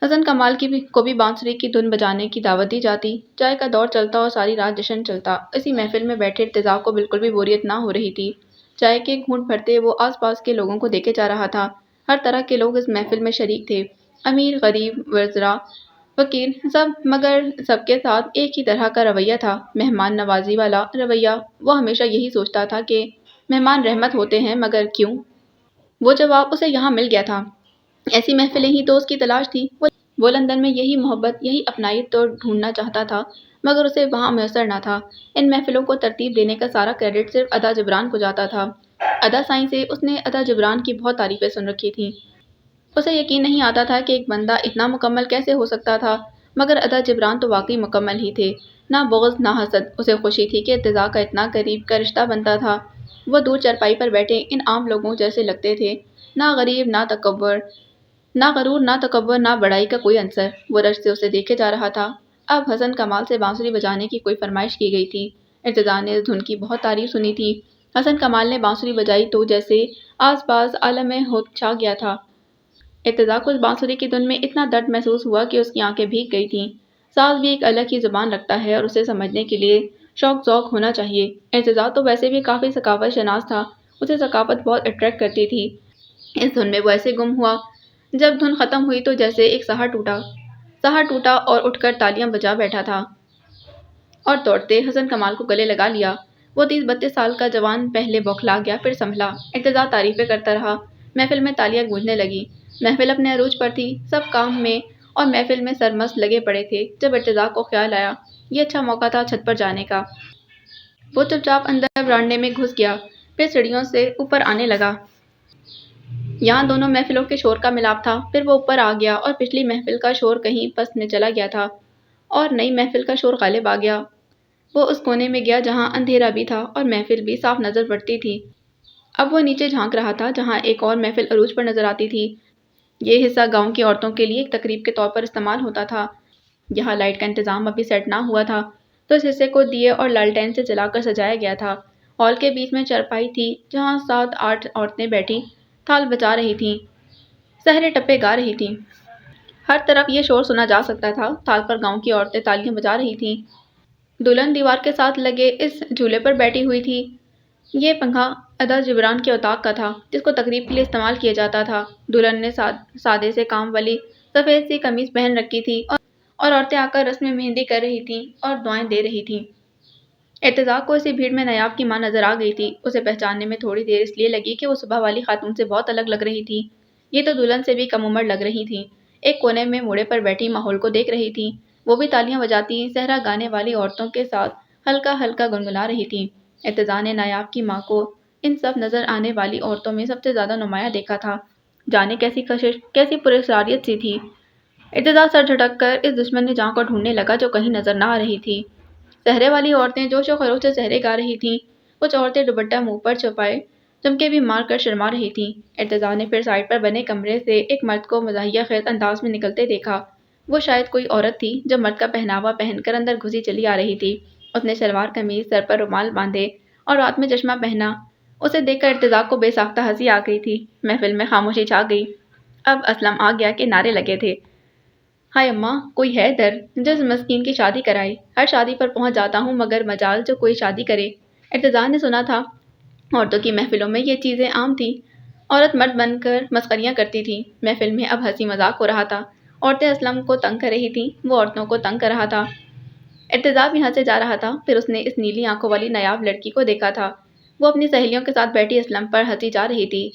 حسن کمال کو بھی بانسری کی دھن بجانے کی دعوت دی جاتی، چائے کا دور چلتا اور ساری رات جشن چلتا۔ اسی محفل میں بیٹھے ارتضیٰ کو بالکل بھی بوریت نہ ہو رہی تھی۔ چائے کے گھونٹ بھرتے وہ آس پاس کے لوگوں کو دیکھے جا رہا تھا۔ ہر طرح کے لوگ اس محفل میں شریک تھے، امیر، غریب، وزراء، فقیر، سب، مگر سب کے ساتھ ایک ہی طرح کا رویہ تھا، مہمان نوازی والا رویہ۔ وہ ہمیشہ یہی سوچتا تھا کہ مہمان رحمت ہوتے ہیں، مگر کیوں؟ وہ جواب اسے یہاں مل گیا تھا۔ ایسی محفلیں ہی تو اس کی تلاش تھی۔ وہ لندن میں یہی محبت، یہی اپنائیت تو ڈھونڈنا چاہتا تھا، مگر اسے وہاں میسر نہ تھا۔ ان محفلوں کو ترتیب دینے کا سارا کریڈٹ صرف ادا جبران کو جاتا تھا۔ ادا سائیں سے اس نے ادا جبران کی بہت تعریفیں سن رکھی تھیں۔ اسے یقین نہیں آتا تھا کہ ایک بندہ اتنا مکمل کیسے ہو سکتا تھا، مگر ادا جبران تو واقعی مکمل ہی تھے۔ نہ بغض نہ حسد۔ اسے خوشی تھی کہ ارتضیٰ کا اتنا قریب کا رشتہ بنتا تھا۔ وہ دور چارپائی پر بیٹھے ان عام لوگوں جیسے لگتے تھے، نہ غریب، نہ تکبر، نہ غرور، نہ تکبر، نہ بڑائی کا کوئی عنصر۔ وہ رشک سے اسے دیکھے جا رہا تھا۔ اب حسن کمال سے بانسری بجانے کی کوئی فرمائش کی گئی تھی۔ ارتضیٰ نے اس دھن کی بہت تعریف سنی تھی۔ حسن کمال نے بانسری بجائی تو جیسے آس پاس عالم ہوت چھا گیا تھا۔ ارتضیٰ کو اس بانسری کی دھن میں اتنا درد محسوس ہوا کہ اس کی آنکھیں بھیگ گئی تھیں۔ ساز بھی ایک الگ ہی زبان رکھتا ہے اور اسے سمجھنے کے لیے شوق ذوق ہونا چاہیے۔ ارتضیٰ تو ویسے بھی کافی ثقافت شناس تھا، اسے ثقافت بہت اٹریکٹ کرتی تھی۔ اس دھن میں وہ ایسے گم ہوا۔ جب دھن ختم ہوئی تو جیسے ایک سہار ٹوٹا اور اٹھ کر تالیاں بجا بیٹھا تھا اور دوڑتے حسن کمال کو گلے لگا لیا۔ وہ 30-32 سال کا جوان پہلے بوکھلا گیا، پھر سنبھلا۔ ارتضیٰ تعریفیں کرتا رہا۔ محفل میں تالیاں گونجنے لگی۔ محفل اپنے عروج پر تھی، سب کام میں اور محفل میں سرمست لگے پڑے تھے۔ جب ارتضیٰ کو خیال آیا یہ اچھا موقع تھا چھت پر جانے کا، وہ چپ چاپ اندر برانڈے میں گھس گیا، پھر سیڑھیوں سے اوپر آنے لگا۔ یہاں دونوں محفلوں کے شور کا ملاپ تھا۔ پھر وہ اوپر آ گیا اور پچھلی محفل کا شور کہیں پست میں چلا گیا تھا اور نئی محفل کا شور غالب آ گیا۔ وہ اس کونے میں گیا جہاں اندھیرا بھی تھا اور محفل بھی صاف نظر پڑتی تھی۔ اب وہ نیچے جھانک رہا تھا جہاں ایک اور محفل عروج پر نظر آتی تھی۔ یہ حصہ گاؤں کی عورتوں کے لیے ایک تقریب کے طور پر استعمال ہوتا تھا۔ یہاں لائٹ کا انتظام ابھی سیٹ نہ ہوا تھا، تو اس حصے کو دیے اور لالٹین سے جلا کر سجایا گیا تھا۔ ہال کے بیچ میں چارپائی تھی جہاں 7-8 عورتیں بیٹھی تھال بجا رہی تھیں، سحرے ٹپے گا رہی تھیں۔ ہر طرف یہ شور سنا جا سکتا تھا۔ تھال پر گاؤں کی عورتیں تالیاں بجا رہی تھیں۔ دلہن دیوار کے ساتھ لگے اس جھولے پر بیٹھی ہوئی تھی۔ یہ پنکھا ادا جبران کے اتاق کا تھا جس کو تقریب کے لیے استعمال کیا جاتا تھا۔ دلہن نے سادے سے کام والی سفید سی قمیص پہن رکھی تھی اور عورتیں آ کر رسم مہندی کر رہی تھیں اور دعائیں دے رہی تھیں۔ ارتضیٰ کو اسی بھیڑ میں نایاب کی ماں نظر آ گئی تھی۔ اسے پہچاننے میں تھوڑی دیر اس لیے لگی کہ وہ صبح والی خاتون سے بہت الگ لگ رہی تھی۔ یہ تو دلہن سے بھی کم عمر لگ رہی تھیں۔ ایک کونے میں موڑے پر بیٹھی ماحول کو دیکھ رہی تھیں۔ وہ بھی تالیاں بجاتی صحرا گانے والی عورتوں کے ساتھ ہلکا ہلکا گنگنا رہی تھیں۔ ارتضیٰ نے نایاب کی ماں کو ان سب نظر آنے والی عورتوں میں سب سے زیادہ نمایاں دیکھا تھا۔ جانے کیسی کشش، کیسی پراسراریت سی تھی۔ ارتضیٰ سر جھٹک کر اس دشمن جاں کو ڈھونڈنے لگا جو کہیں نظر نہ آ رہی تھی۔ سحرے والی عورتیں جوش و خروش سے سحرے گا رہی تھیں۔ کچھ عورتیں دوپٹہ منہ پر چھپائے چمکے بھی مار کر شرما رہی تھیں۔ ارتضیٰ نے پھر سائڈ پر بنے کمرے سے ایک مرد کو مزاحیہ خیز انداز میں نکلتے دیکھا۔ وہ شاید کوئی عورت تھی جو مرد کا پہناوا پہن کر اندر گھسی چلی آ رہی تھی۔ اس نے شلوار قمیض، سر پر رومال باندھے اور ہاتھ میں چشمہ پہنا۔ اسے دیکھ کر ارتضیٰ کو بے ساختہ ہنسی آ گئی تھی۔ محفل میں خاموشی چھا گئی۔ اب اسلم آ گیا کہ نعرے لگے تھے، ہائے اماں، کوئی ہے ادھر جو اس مسکین کی شادی کرائے؟ ہر شادی پر پہنچ جاتا ہوں مگر مجال جو کوئی شادی کرے۔ ارتضیٰ نے سنا تھا عورتوں کی محفلوں میں یہ چیزیں عام تھیں۔ عورت مرد بن کر مسخریاں کرتی تھی۔ محفل میں اب ہنسی مذاق ہو رہا تھا۔ عورتیں اسلم کو تنگ کر رہی تھیں، وہ عورتوں کو تنگ کر رہا تھا۔ ارتضیٰ بھی ہنسے جا رہا تھا۔ پھر اس نے اس نیلی آنکھوں والی نایاب لڑکی کو دیکھا تھا۔ وہ اپنی سہیلیوں کے ساتھ بیٹھی اسلم پر ہنسی جا رہی تھی۔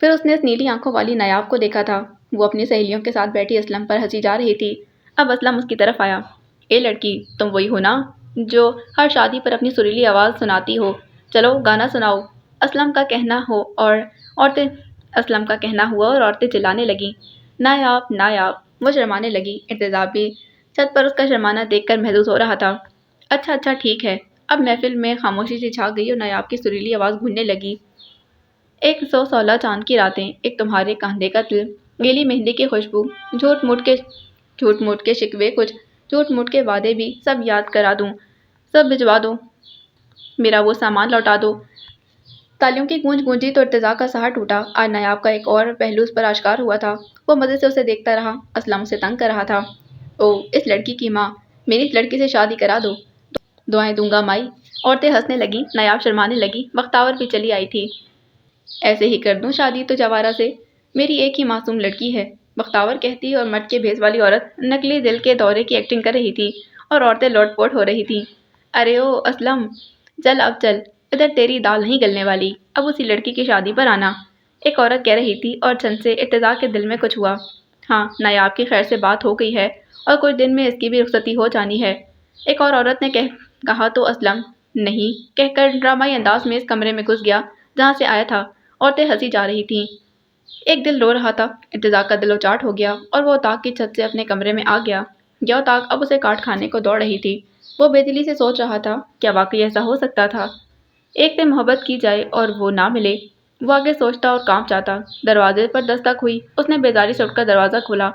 پھر اس نے اس نیلی آنکھوں والی نایاب کو دیکھا تھا۔ وہ اپنی سہیلیوں کے ساتھ بیٹھی اسلم پر ہنسی جا رہی تھی۔ اب اسلم اس کی طرف آیا۔ اے لڑکی، تم وہی ہو نا جو ہر شادی پر اپنی سریلی آواز سناتی ہو؟ چلو گانا سناؤ۔ اسلم کا کہنا ہوا اور عورتیں چلانے لگیں، نایاب نایاب۔ وہ شرمانے لگی۔ ارتضیٰ بھی چھت پر اس کا شرمانا دیکھ کر محظوظ ہو رہا تھا۔ اچھا اچھا ٹھیک ہے۔ اب محفل میں خاموشی سی چھا گئی اور نایاب کی سریلی آواز گونجنے لگی، 116 چاند کی راتیں، ایک تمہارے کاندھے کا دل، گیلی مہندی کی خوشبو، جھوٹ موٹ کے شکوے، کچھ جھوٹ موٹ کے وعدے بھی، سب یاد کرا دوں، سب بھجوا دو، میرا وہ سامان لوٹا دو۔ تالیوں کی گونج گونجی تو ارتضیٰ کا سہار ٹوٹا۔ آج نایاب کا ایک اور پہلو اس پر آشکار ہوا تھا۔ وہ مزے سے اسے دیکھتا رہا۔ اسلم اسے تنگ کر رہا تھا۔ او اس لڑکی کی ماں، میری اس لڑکی سے شادی کرا دو۔ دعائیں دوں گا مائی۔ عورتیں ہنسنے لگیں، نایاب شرمانے لگی، بختاور بھی چلی آئی تھی۔ ایسے ہی کر دوں شادی تو جوارا سے، میری ایک ہی معصوم لڑکی ہے، بختاور کہتی اور مٹ کے بھیس والی عورت نقلی دل کے دورے کی ایکٹنگ کر رہی تھی اور عورتیں لوٹ پوٹ ہو رہی تھیں۔ ارے او اسلم، چل اب چل، ادھر تیری دال نہیں گلنے والی، اب اسی لڑکی کی شادی پر آنا، ایک عورت کہہ رہی تھی اور چھن سے ارتضیٰ کے دل میں کچھ ہوا۔ ہاں نایاب کی خیر سے بات ہو گئی ہے اور کچھ دن میں اس کی بھی رخصتی ہو جانی ہے، ایک اور عورت نے کہا تو اسلم نہیں کہہ کر ڈرامائی انداز میں اس کمرے میں گھس گیا جہاں سے آیا تھا۔ عورتیں ہنسی جا رہی تھیں، ایک دل رو رہا تھا۔ ارتضیٰ کا دل اچاٹ ہو گیا اور وہ اتاق کی چھت سے اپنے کمرے میں آ گیا۔ یہ اتاق اب اسے کاٹ کھانے کو دوڑ رہی تھی۔ وہ بے دلی سے سوچ رہا تھا، کیا واقعی ایسا ہو سکتا تھا؟ ایک سے محبت کی جائے اور وہ نہ ملے؟ وہ آگے سوچتا اور کانپ جاتا۔ دروازے پر دستک ہوئی، اس نے بیزاری سے اٹھ کر دروازہ کھولا۔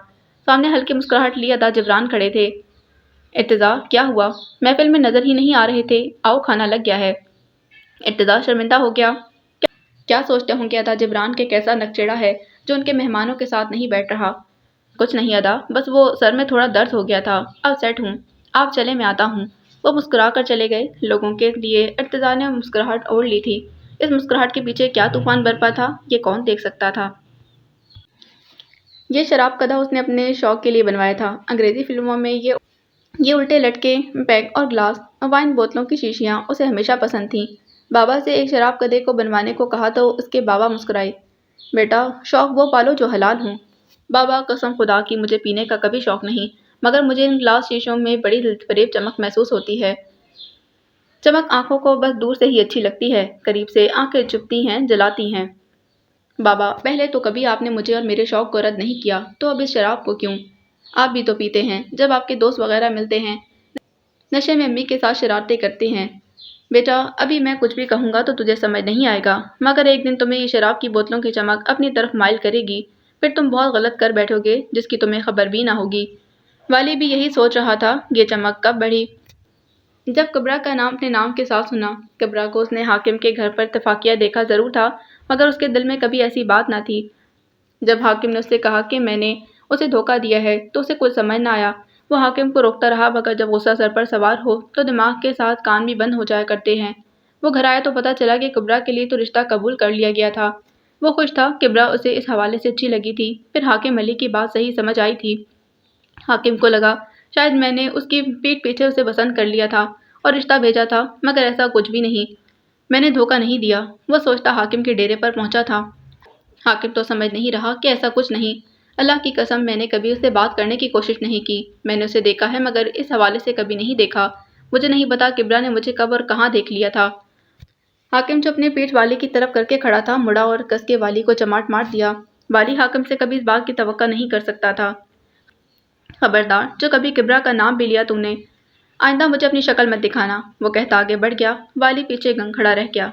سامنے ہلکی مسکراہٹ لیے ادا جبران کھڑے تھے۔ ارتضیٰ کیا ہوا؟ محفل میں نظر ہی نہیں آ رہے تھے، آؤ کھانا لگ گیا ہے۔ ارتضیٰ شرمندہ ہو گیا۔ کیا سوچتے ہوں گے ادا جبران کے کیسا نکچیڑا ہے جو ان کے مہمانوں کے ساتھ نہیں بیٹھ رہا؟ کچھ نہیں ادا، بس وہ سر میں تھوڑا درد ہو گیا تھا، اب سیٹ ہوں، آپ چلے میں آتا ہوں۔ وہ مسکرا کر چلے گئے۔ لوگوں کے لیے ارتضیٰ نے مسکراہٹ اوڑھ لی تھی، اس مسکراہٹ کے پیچھے کیا طوفان برپا تھا یہ کون دیکھ سکتا تھا؟ یہ شراب قدح اس نے اپنے شوق کے لیے بنوایا تھا۔ انگریزی فلموں میں یہ الٹے لٹکے پیگ اور گلاس، وائن بوتلوں کی شیشیاں اسے ہمیشہ پسند تھیں۔ بابا سے ایک شراب قدح کو بنوانے کو کہا تو اس کے بابا مسکرائے۔ بیٹا شوق وہ پالو جو حلال ہوں۔ بابا قسم خدا کی مجھے پینے کا کبھی شوق نہیں، مگر مجھے ان گلاس شیشوں میں بڑی دلفریب چمک محسوس ہوتی ہے۔ چمک آنکھوں کو بس دور سے ہی اچھی لگتی ہے، قریب سے آنکھیں چبھتی ہیں، جلاتی ہیں۔ بابا پہلے تو کبھی آپ نے مجھے اور میرے شوق کو رد نہیں کیا، تو اب اس شراب کو کیوں؟ آپ بھی تو پیتے ہیں، جب آپ کے دوست وغیرہ ملتے ہیں، نشے میں امی کے ساتھ شرارتیں کرتے ہیں۔ بیٹا ابھی میں کچھ بھی کہوں گا تو تجھے سمجھ نہیں آئے گا، مگر ایک دن تمہیں یہ شراب کی بوتلوں کی چمک اپنی طرف مائل کرے گی، پھر تم بہت غلط کر بیٹھو گے جس کی تمہیں خبر بھی نہ ہوگی۔ والی بھی یہی سوچ رہا تھا۔ یہ چمک کب بڑھی؟ جب کبرا کا نام اپنے نام کے ساتھ سنا۔ کبرا کو اس نے حاکم کے گھر پر اتفاقیہ دیکھا ضرور تھا، مگر اس کے دل میں کبھی ایسی بات نہ تھی۔ جب حاکم نے اس سے کہا کہ میں نے اسے دھوکہ دیا ہے تو اسے کچھ سمجھ نہ آیا۔ وہ حاکم کو روکتا رہا، مگر جب غصہ سر پر سوار ہو تو دماغ کے ساتھ کان بھی بند ہو جایا کرتے ہیں۔ وہ گھر آیا تو پتہ چلا کہ کبرا کے لیے تو رشتہ قبول کر لیا گیا تھا۔ وہ خوش تھا، کبرا اسے اس حوالے سے اچھی لگی تھی۔ پھر حاکم علی کی بات صحیح سمجھ آئی تھی۔ حاکم کو لگا شاید میں نے اس کی پیٹھ پیچھے اسے پسند کر لیا تھا اور رشتہ بھیجا تھا، مگر ایسا کچھ بھی نہیں، میں نے دھوکہ نہیں دیا۔ وہ سوچتا حاکم کے ڈیرے پر پہنچا تھا۔ حاکم تو سمجھ نہیں رہا کہ ایسا کچھ نہیں۔ اللہ کی قسم میں نے کبھی اس سے بات کرنے کی کوشش نہیں کی، میں نے اسے دیکھا ہے مگر اس حوالے سے کبھی نہیں دیکھا۔ مجھے نہیں پتا کبرا نے مجھے کب اور کہاں دیکھ لیا تھا۔ حاکم جو اپنے پیٹھ والی کی طرف کر کے کھڑا تھا مڑا اور کس کے والی کو چماٹ مار دیا۔ والی حاکم سے کبھی اس بات کی توقع نہیں کر سکتا تھا۔ خبردار جو کبھی کبرا کا نام بھی لیا تم نے، آئندہ مجھے اپنی شکل مت دکھانا۔ وہ کہتا آگے بڑھ گیا۔ والی پیچھے گنگ کھڑا رہ گیا۔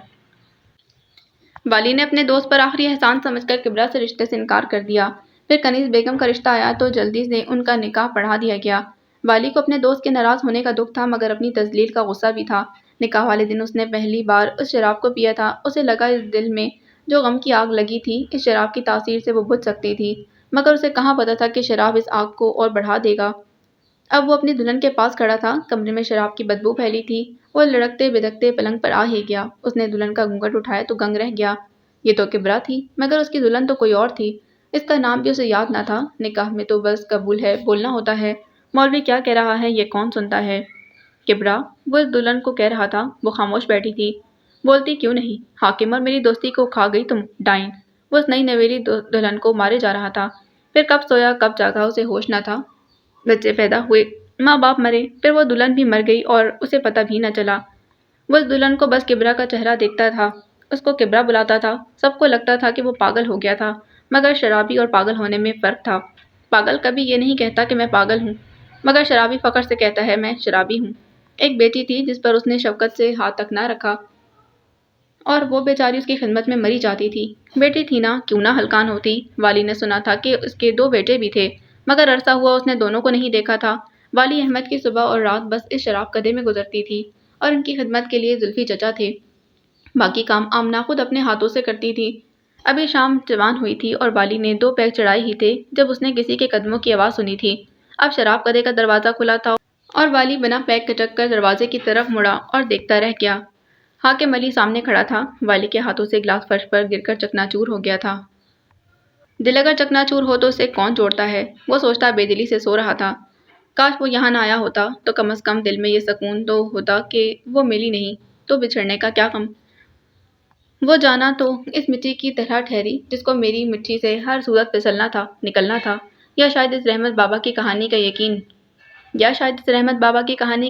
والی نے اپنے دوست پر آخری احسان سمجھ کر کبرا سے رشتے سے انکار کر دیا۔ پھر کنیز بیگم کا رشتہ آیا تو جلدی سے ان کا نکاح پڑھا دیا گیا۔ والی کو اپنے دوست کے ناراض ہونے کا دکھ تھا، مگر اپنی تذلیل کا غصہ بھی تھا۔ نکاح والے دن اس نے پہلی بار اس شراب کو پیا تھا۔ اسے لگا اس دل میں جو غم کی آگ لگی تھی اس شراب کی تاثیر سے وہ بجھ سکتی تھی، مگر اسے کہاں پتا تھا کہ شراب اس آگ کو اور بڑھا دے گا۔ اب وہ اپنی دلہن کے پاس کھڑا تھا، کمرے میں شراب کی بدبو پھیلی تھی۔ وہ لڑکتے بدکتے پلنگ پر آ ہی گیا۔ اس نے دلہن کا گھونگھٹ اٹھایا تو گنگ رہ گیا۔ یہ تو کبرا تھی، مگر اس کی دلہن تو کوئی اور تھی۔ اس کا نام بھی اسے یاد نہ تھا۔ نکاح میں تو بس قبول ہے بولنا ہوتا ہے، مولوی کیا کہہ رہا ہے یہ کون سنتا ہے؟ کبرا، وہ اس دلہن کو کہہ رہا تھا۔ وہ خاموش بیٹھی تھی، بولتی کیوں نہیں؟ حاکم اور میری دوستی کو کھا گئی تم ڈائن۔ وہ اس نئی نویلی دلہن کو مارے جا رہا تھا۔ پھر کب سویا کب جاگا اسے ہوش نہ تھا۔ بچے پیدا ہوئے، ماں باپ مرے، پھر وہ دلہن بھی مر گئی اور اسے پتہ بھی نہ چلا۔ وہ اس دلہن کو بس کبرا کا چہرہ دیکھتا تھا، اس کو کبرا بلاتا تھا۔ سب کو لگتا تھا کہ وہ پاگل ہو گیا تھا، مگر شرابی اور پاگل ہونے میں فرق تھا۔ پاگل کبھی یہ نہیں کہتا کہ میں پاگل ہوں، مگر شرابی فخر سے کہتا ہے میں شرابی ہوں۔ ایک بیٹی تھی جس پر اس نے شفقت سے ہاتھ تک نہ رکھا اور وہ بیچاری اس کی خدمت میں مری جاتی تھی۔ بیٹی تھی نا، کیوں نہ ہلکان ہوتی۔ والی نے سنا تھا کہ اس کے 2 بیٹے بھی تھے، مگر عرصہ ہوا اس نے دونوں کو نہیں دیکھا تھا۔ والی احمد کی صبح اور رات بس اس شراب قدح میں گزرتی تھی اور ان کی خدمت کے لیے زلفی چچا تھے۔ باقی کام آمنہ خود اپنے ہاتھوں سے کرتی تھی۔ ابھی شام جوان ہوئی تھی اور والی نے 2 پیگ چڑھائے ہی تھے جب اس نے کسی کے قدموں کی آواز سنی تھی۔ اب شراب کدے کا دروازہ کھلا تھا اور والی بنا پیگ کچک کر دروازے کی طرف مڑا اور دیکھتا رہ گیا۔ حاکم علی سامنے کھڑا تھا۔ والی کے ہاتھوں سے گلاس فرش پر گر کر چکناچور ہو گیا تھا۔ دل اگر چکناچور ہو تو اسے کون توڑتا ہے؟ وہ سوچتا بے دلی سے سو رہا تھا۔ کاش وہ یہاں نہ آیا ہوتا تو کم از کم دل میں یہ سکون تو ہوتا کہ وہ ملی نہیں تو بچھڑنے کا کیا غم۔ وہ جانا تو اس مٹی کی طرح ٹھہری جس کو میری مٹھی سے ہر صورت پھسلنا تھا، نکلنا تھا، یا شاید اس رحمت بابا کی کہانی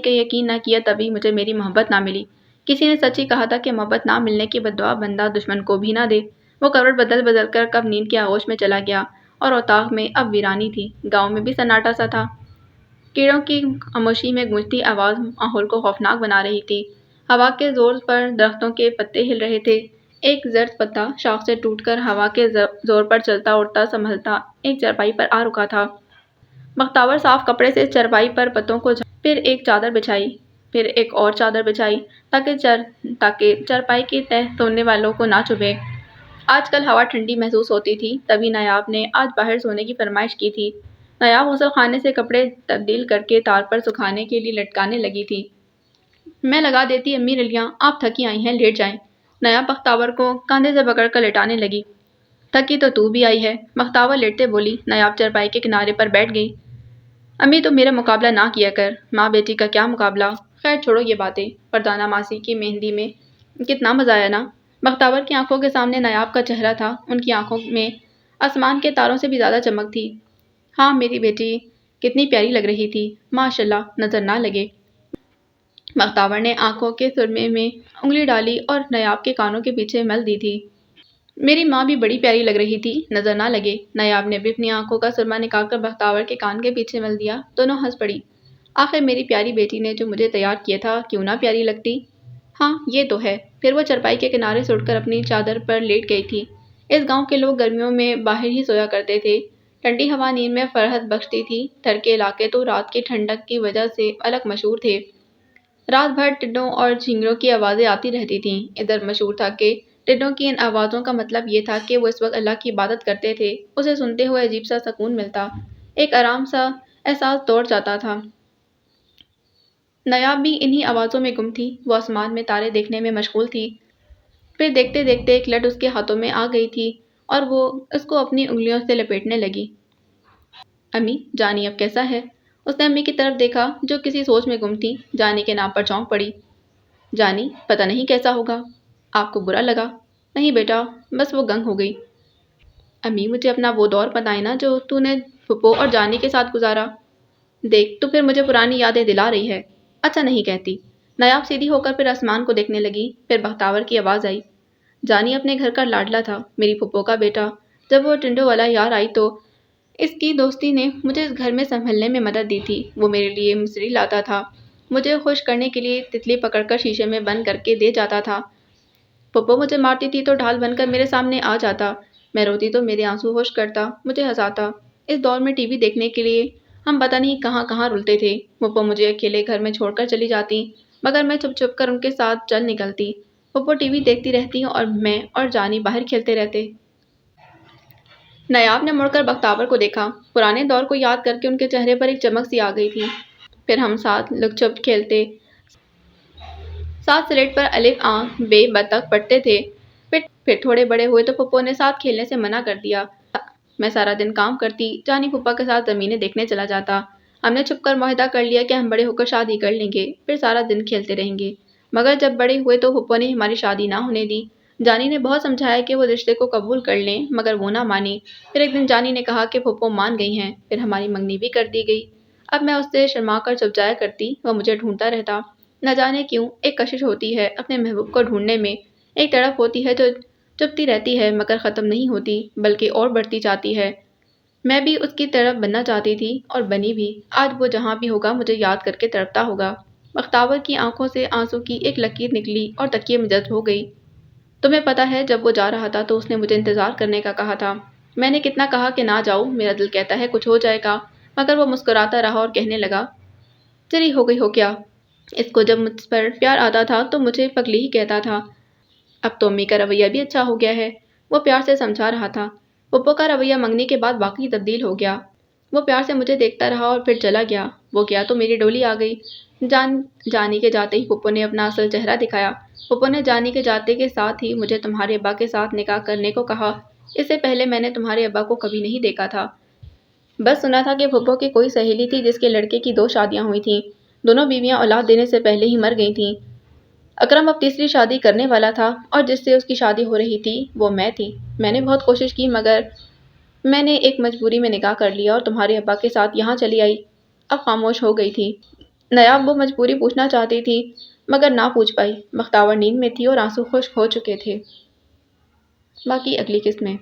کا یقین نہ کیا تبھی مجھے میری محبت نہ ملی۔ کسی نے سچ ہی کہا تھا کہ محبت نہ ملنے کی بددعا بندہ دشمن کو بھی نہ دے۔ وہ کروٹ بدل بدل کر کب نیند کے آغوش میں چلا گیا اور اتاق میں اب ویرانی تھی۔ گاؤں میں بھی سناٹا سا تھا۔ کیڑوں کی خاموشی میں گونجتی آواز ماحول کو خوفناک بنا رہی تھی۔ ہوا کے زور پر درختوں کے پتے ہل رہے تھے۔ ایک زرد پتا شاخ سے ٹوٹ کر ہوا کے زور پر چلتا اڑتا سنبھلتا ایک چارپائی پر آ رکا تھا۔ بختاور صاف کپڑے سے چارپائی پر پتوں کو پھر ایک چادر بچھائی، پھر ایک اور چادر بچھائی تاکہ چارپائی کی تہہ سونے والوں کو نہ چبھے۔ آج کل ہوا ٹھنڈی محسوس ہوتی تھی، تبھی نایاب نے آج باہر سونے کی فرمائش کی تھی۔ نایاب غسل خانے سے کپڑے تبدیل کر کے تار پر سکھانے کے لیے لٹکانے لگی تھی۔ میں لگا دیتی امی رلیاں، آپ تھکی آئی ہیں، لیٹ جائیں۔ نایاب بختاور کو کاندھے سے پکڑ کر لٹانے لگی۔ تھکی تو بھی آئی ہے، بختاور لیٹتے بولی۔ نایاب چارپائی کے کنارے پر بیٹھ گئی۔ امی تو میرا مقابلہ نہ کیا کر، ماں بیٹی کا کیا مقابلہ؟ خیر چھوڑو یہ باتیں، فردانہ ماسی کی مہندی میں کتنا مزہ آیا نا؟ بختاور کی آنکھوں کے سامنے نایاب کا چہرہ تھا، ان کی آنکھوں میں آسمان کے تاروں سے بھی زیادہ چمک تھی۔ ہاں میری بیٹی کتنی پیاری لگ رہی تھی، ماشاءاللہ، نظر نہ لگے۔ بختاور نے آنکھوں کے سرمے میں انگلی ڈالی اور نایاب کے کانوں کے پیچھے مل دی تھی۔ میری ماں بھی بڑی پیاری لگ رہی تھی، نظر نہ لگے۔ نایاب نے بھی اپنی آنکھوں کا سرما نکال کر بختاور کے کان کے پیچھے مل دیا۔ دونوں ہنس پڑی۔ آخر میری پیاری بیٹی نے جو مجھے تیار کیا تھا کیوں نہ پیاری لگتی؟ ہاں یہ تو ہے۔ پھر وہ چارپائی کے کنارے سے اٹھ کر اپنی چادر پر لیٹ گئی تھی۔ اس گاؤں کے لوگ گرمیوں میں باہر ہی سویا کرتے تھے۔ ٹھنڈی ہوا نیند میں فرحت بخشتی تھی۔ تھر کے علاقے تو رات کی ٹھنڈک کی وجہ سے الگ مشہور تھے۔ رات بھر ٹڈوں اور جھینگروں کی آوازیں آتی رہتی تھیں۔ ادھر مشہور تھا کہ ٹڈوں کی ان آوازوں کا مطلب یہ تھا کہ وہ اس وقت اللہ کی عبادت کرتے تھے۔ اسے سنتے ہوئے عجیب سا سکون ملتا، ایک آرام سا احساس دوڑ جاتا تھا۔ نایاب بھی انہی آوازوں میں گم تھی۔ وہ آسمان میں تارے دیکھنے میں مشغول تھی۔ پھر دیکھتے دیکھتے ایک لٹ اس کے ہاتھوں میں آ گئی تھی اور وہ اس کو اپنی انگلیوں سے لپیٹنے لگی۔ امی، جانی اب کیسا ہے؟ اس نے امی کی طرف دیکھا جو کسی سوچ میں گم تھی۔ جانی کے نام پر چونک پڑی۔ جانی پتہ نہیں کیسا ہوگا، آپ کو برا لگا؟ نہیں بیٹا، بس وہ گنگ ہو گئی۔ امی مجھے اپنا وہ دور بتائیں نا جو تو نے پھپھو اور جانی کے ساتھ گزارا۔ دیکھ تو پھر مجھے پرانی یادیں دلا رہی ہے۔ اچھا نہیں کہتی۔ نایاب سیدھی ہو کر پھر آسمان کو دیکھنے لگی۔ پھر بختاور کی آواز آئی، جانی اپنے گھر کا لاڈلا تھا، میری پھپھو کا بیٹا۔ جب وہ ٹنڈو والا یار آئی تو اس کی دوستی نے مجھے اس گھر میں سنبھلنے میں مدد دی تھی۔ وہ میرے لیے مصری لاتا تھا، مجھے خوش کرنے کے لیے تتلی پکڑ کر شیشے میں بند کر کے دے جاتا تھا۔ پھپھو مجھے مارتی تھی تو ڈھال بن کر میرے سامنے آ جاتا، میں روتی تو میرے آنسو خشک کرتا، مجھے ہنساتا۔ اس دور میں ٹی وی دیکھنے کے لیے ہم پتہ نہیں کہاں کہاں رلتے تھے۔ پھپھو مجھے اکیلے گھر میں چھوڑ کر چلی جاتی، مگر میں چھپ چھپ کر ان کے ساتھ چل نکلتی۔ پھپھو ٹی وی دیکھتی رہتی اور میں اور جانی باہر کھیلتے رہتے۔ نایاب نے مڑ کر بختاور کو دیکھا۔ پرانے دور کو یاد کر کے ان کے چہرے پر ایک چمک سی آ گئی تھی۔ پھر ہم ساتھ لک چھپ کھیلتے، ساتھ سلیٹ پر الف آ بے ب تک پڑھتے تھے۔ پھر تھوڑے بڑے ہوئے تو پھپھو نے ساتھ کھیلنے سے منع کر دیا۔ میں سارا دن کام کرتی، جانی پھپھا کے ساتھ زمینیں دیکھنے چلا جاتا۔ ہم نے چھپ کر معاہدہ کر لیا کہ ہم بڑے ہو کر شادی کر لیں گے، پھر سارا دن کھیلتے رہیں گے۔ مگر جب بڑے ہوئے تو پھپھو نے ہماری شادی نہ ہونے دی۔ جانی نے بہت سمجھایا کہ وہ رشتے کو قبول کر لیں، مگر وہ نہ مانی۔ پھر ایک دن جانی نے کہا کہ پھپھو مان گئی ہیں، پھر ہماری منگنی بھی کر دی گئی۔ اب میں اس سے شرما کر چھپ جایا کرتی، وہ مجھے ڈھونڈتا رہتا۔ نہ جانے کیوں ایک کشش ہوتی ہے اپنے محبوب کو ڈھونڈنے میں، ایک تڑپ ہوتی ہے جو چپتی رہتی ہے مگر ختم نہیں ہوتی بلکہ اور بڑھتی جاتی ہے۔ میں بھی اس کی طرف بننا چاہتی تھی اور بنی بھی۔ آج وہ جہاں بھی ہوگا مجھے یاد کر کے تڑپتا ہوگا۔ بختاور کی آنکھوں سے آنسو کی ایک لکیر نکلی اور تکیے میں جذب ہو گئی۔ تمہیں پتہ ہے جب وہ جا رہا تھا تو اس نے مجھے انتظار کرنے کا کہا تھا۔ میں نے کتنا کہا کہ نہ جاؤ، میرا دل کہتا ہے کچھ ہو جائے گا، مگر وہ مسکراتا رہا اور کہنے لگا، چلی ہو گئی ہو کیا؟ اس کو جب مجھ پر پیار آتا تھا تو مجھے پگلی ہی کہتا تھا۔ اب تو امی کا رویہ بھی اچھا ہو گیا ہے، وہ پیار سے سمجھا رہا تھا۔ پھپھو کا رویہ منگنی کے بعد واقعی تبدیل ہو گیا۔ وہ پیار سے مجھے دیکھتا رہا اور پھر چلا گیا۔ وہ گیا تو میری ڈولی آ گئی۔ جانی کے جاتے ہی پھپھو نے اپنا اصل چہرہ دکھایا۔ پھپھو نے جانی کے جاتے کے ساتھ ہی مجھے تمہارے ابا کے ساتھ نکاح کرنے کو کہا۔ اس سے پہلے میں نے تمہارے ابا کو کبھی نہیں دیکھا تھا۔ بس سنا تھا کہ پھپھو کی کوئی سہیلی تھی جس کے لڑکے کی 2 شادیاں ہوئی تھیں۔ دونوں بیویاں اولاد دینے سے پہلے ہی مر گئی تھیں۔ اکرم اب تیسری شادی کرنے والا تھا اور جس سے اس کی شادی ہو رہی تھی وہ میں تھی۔ میں نے بہت کوشش کی مگر میں نے ایک مجبوری میں نکاح کر لیا اور تمہارے ابا کے ساتھ یہاں چلی آئی۔ اب خاموش ہو گئی تھی۔ نیاب وہ مجبوری پوچھنا چاہتی تھی مگر نہ پوچھ پائی۔ بختاور نیند میں تھی اور آنسو خشک ہو چکے تھے۔ باقی اگلی قسط میں۔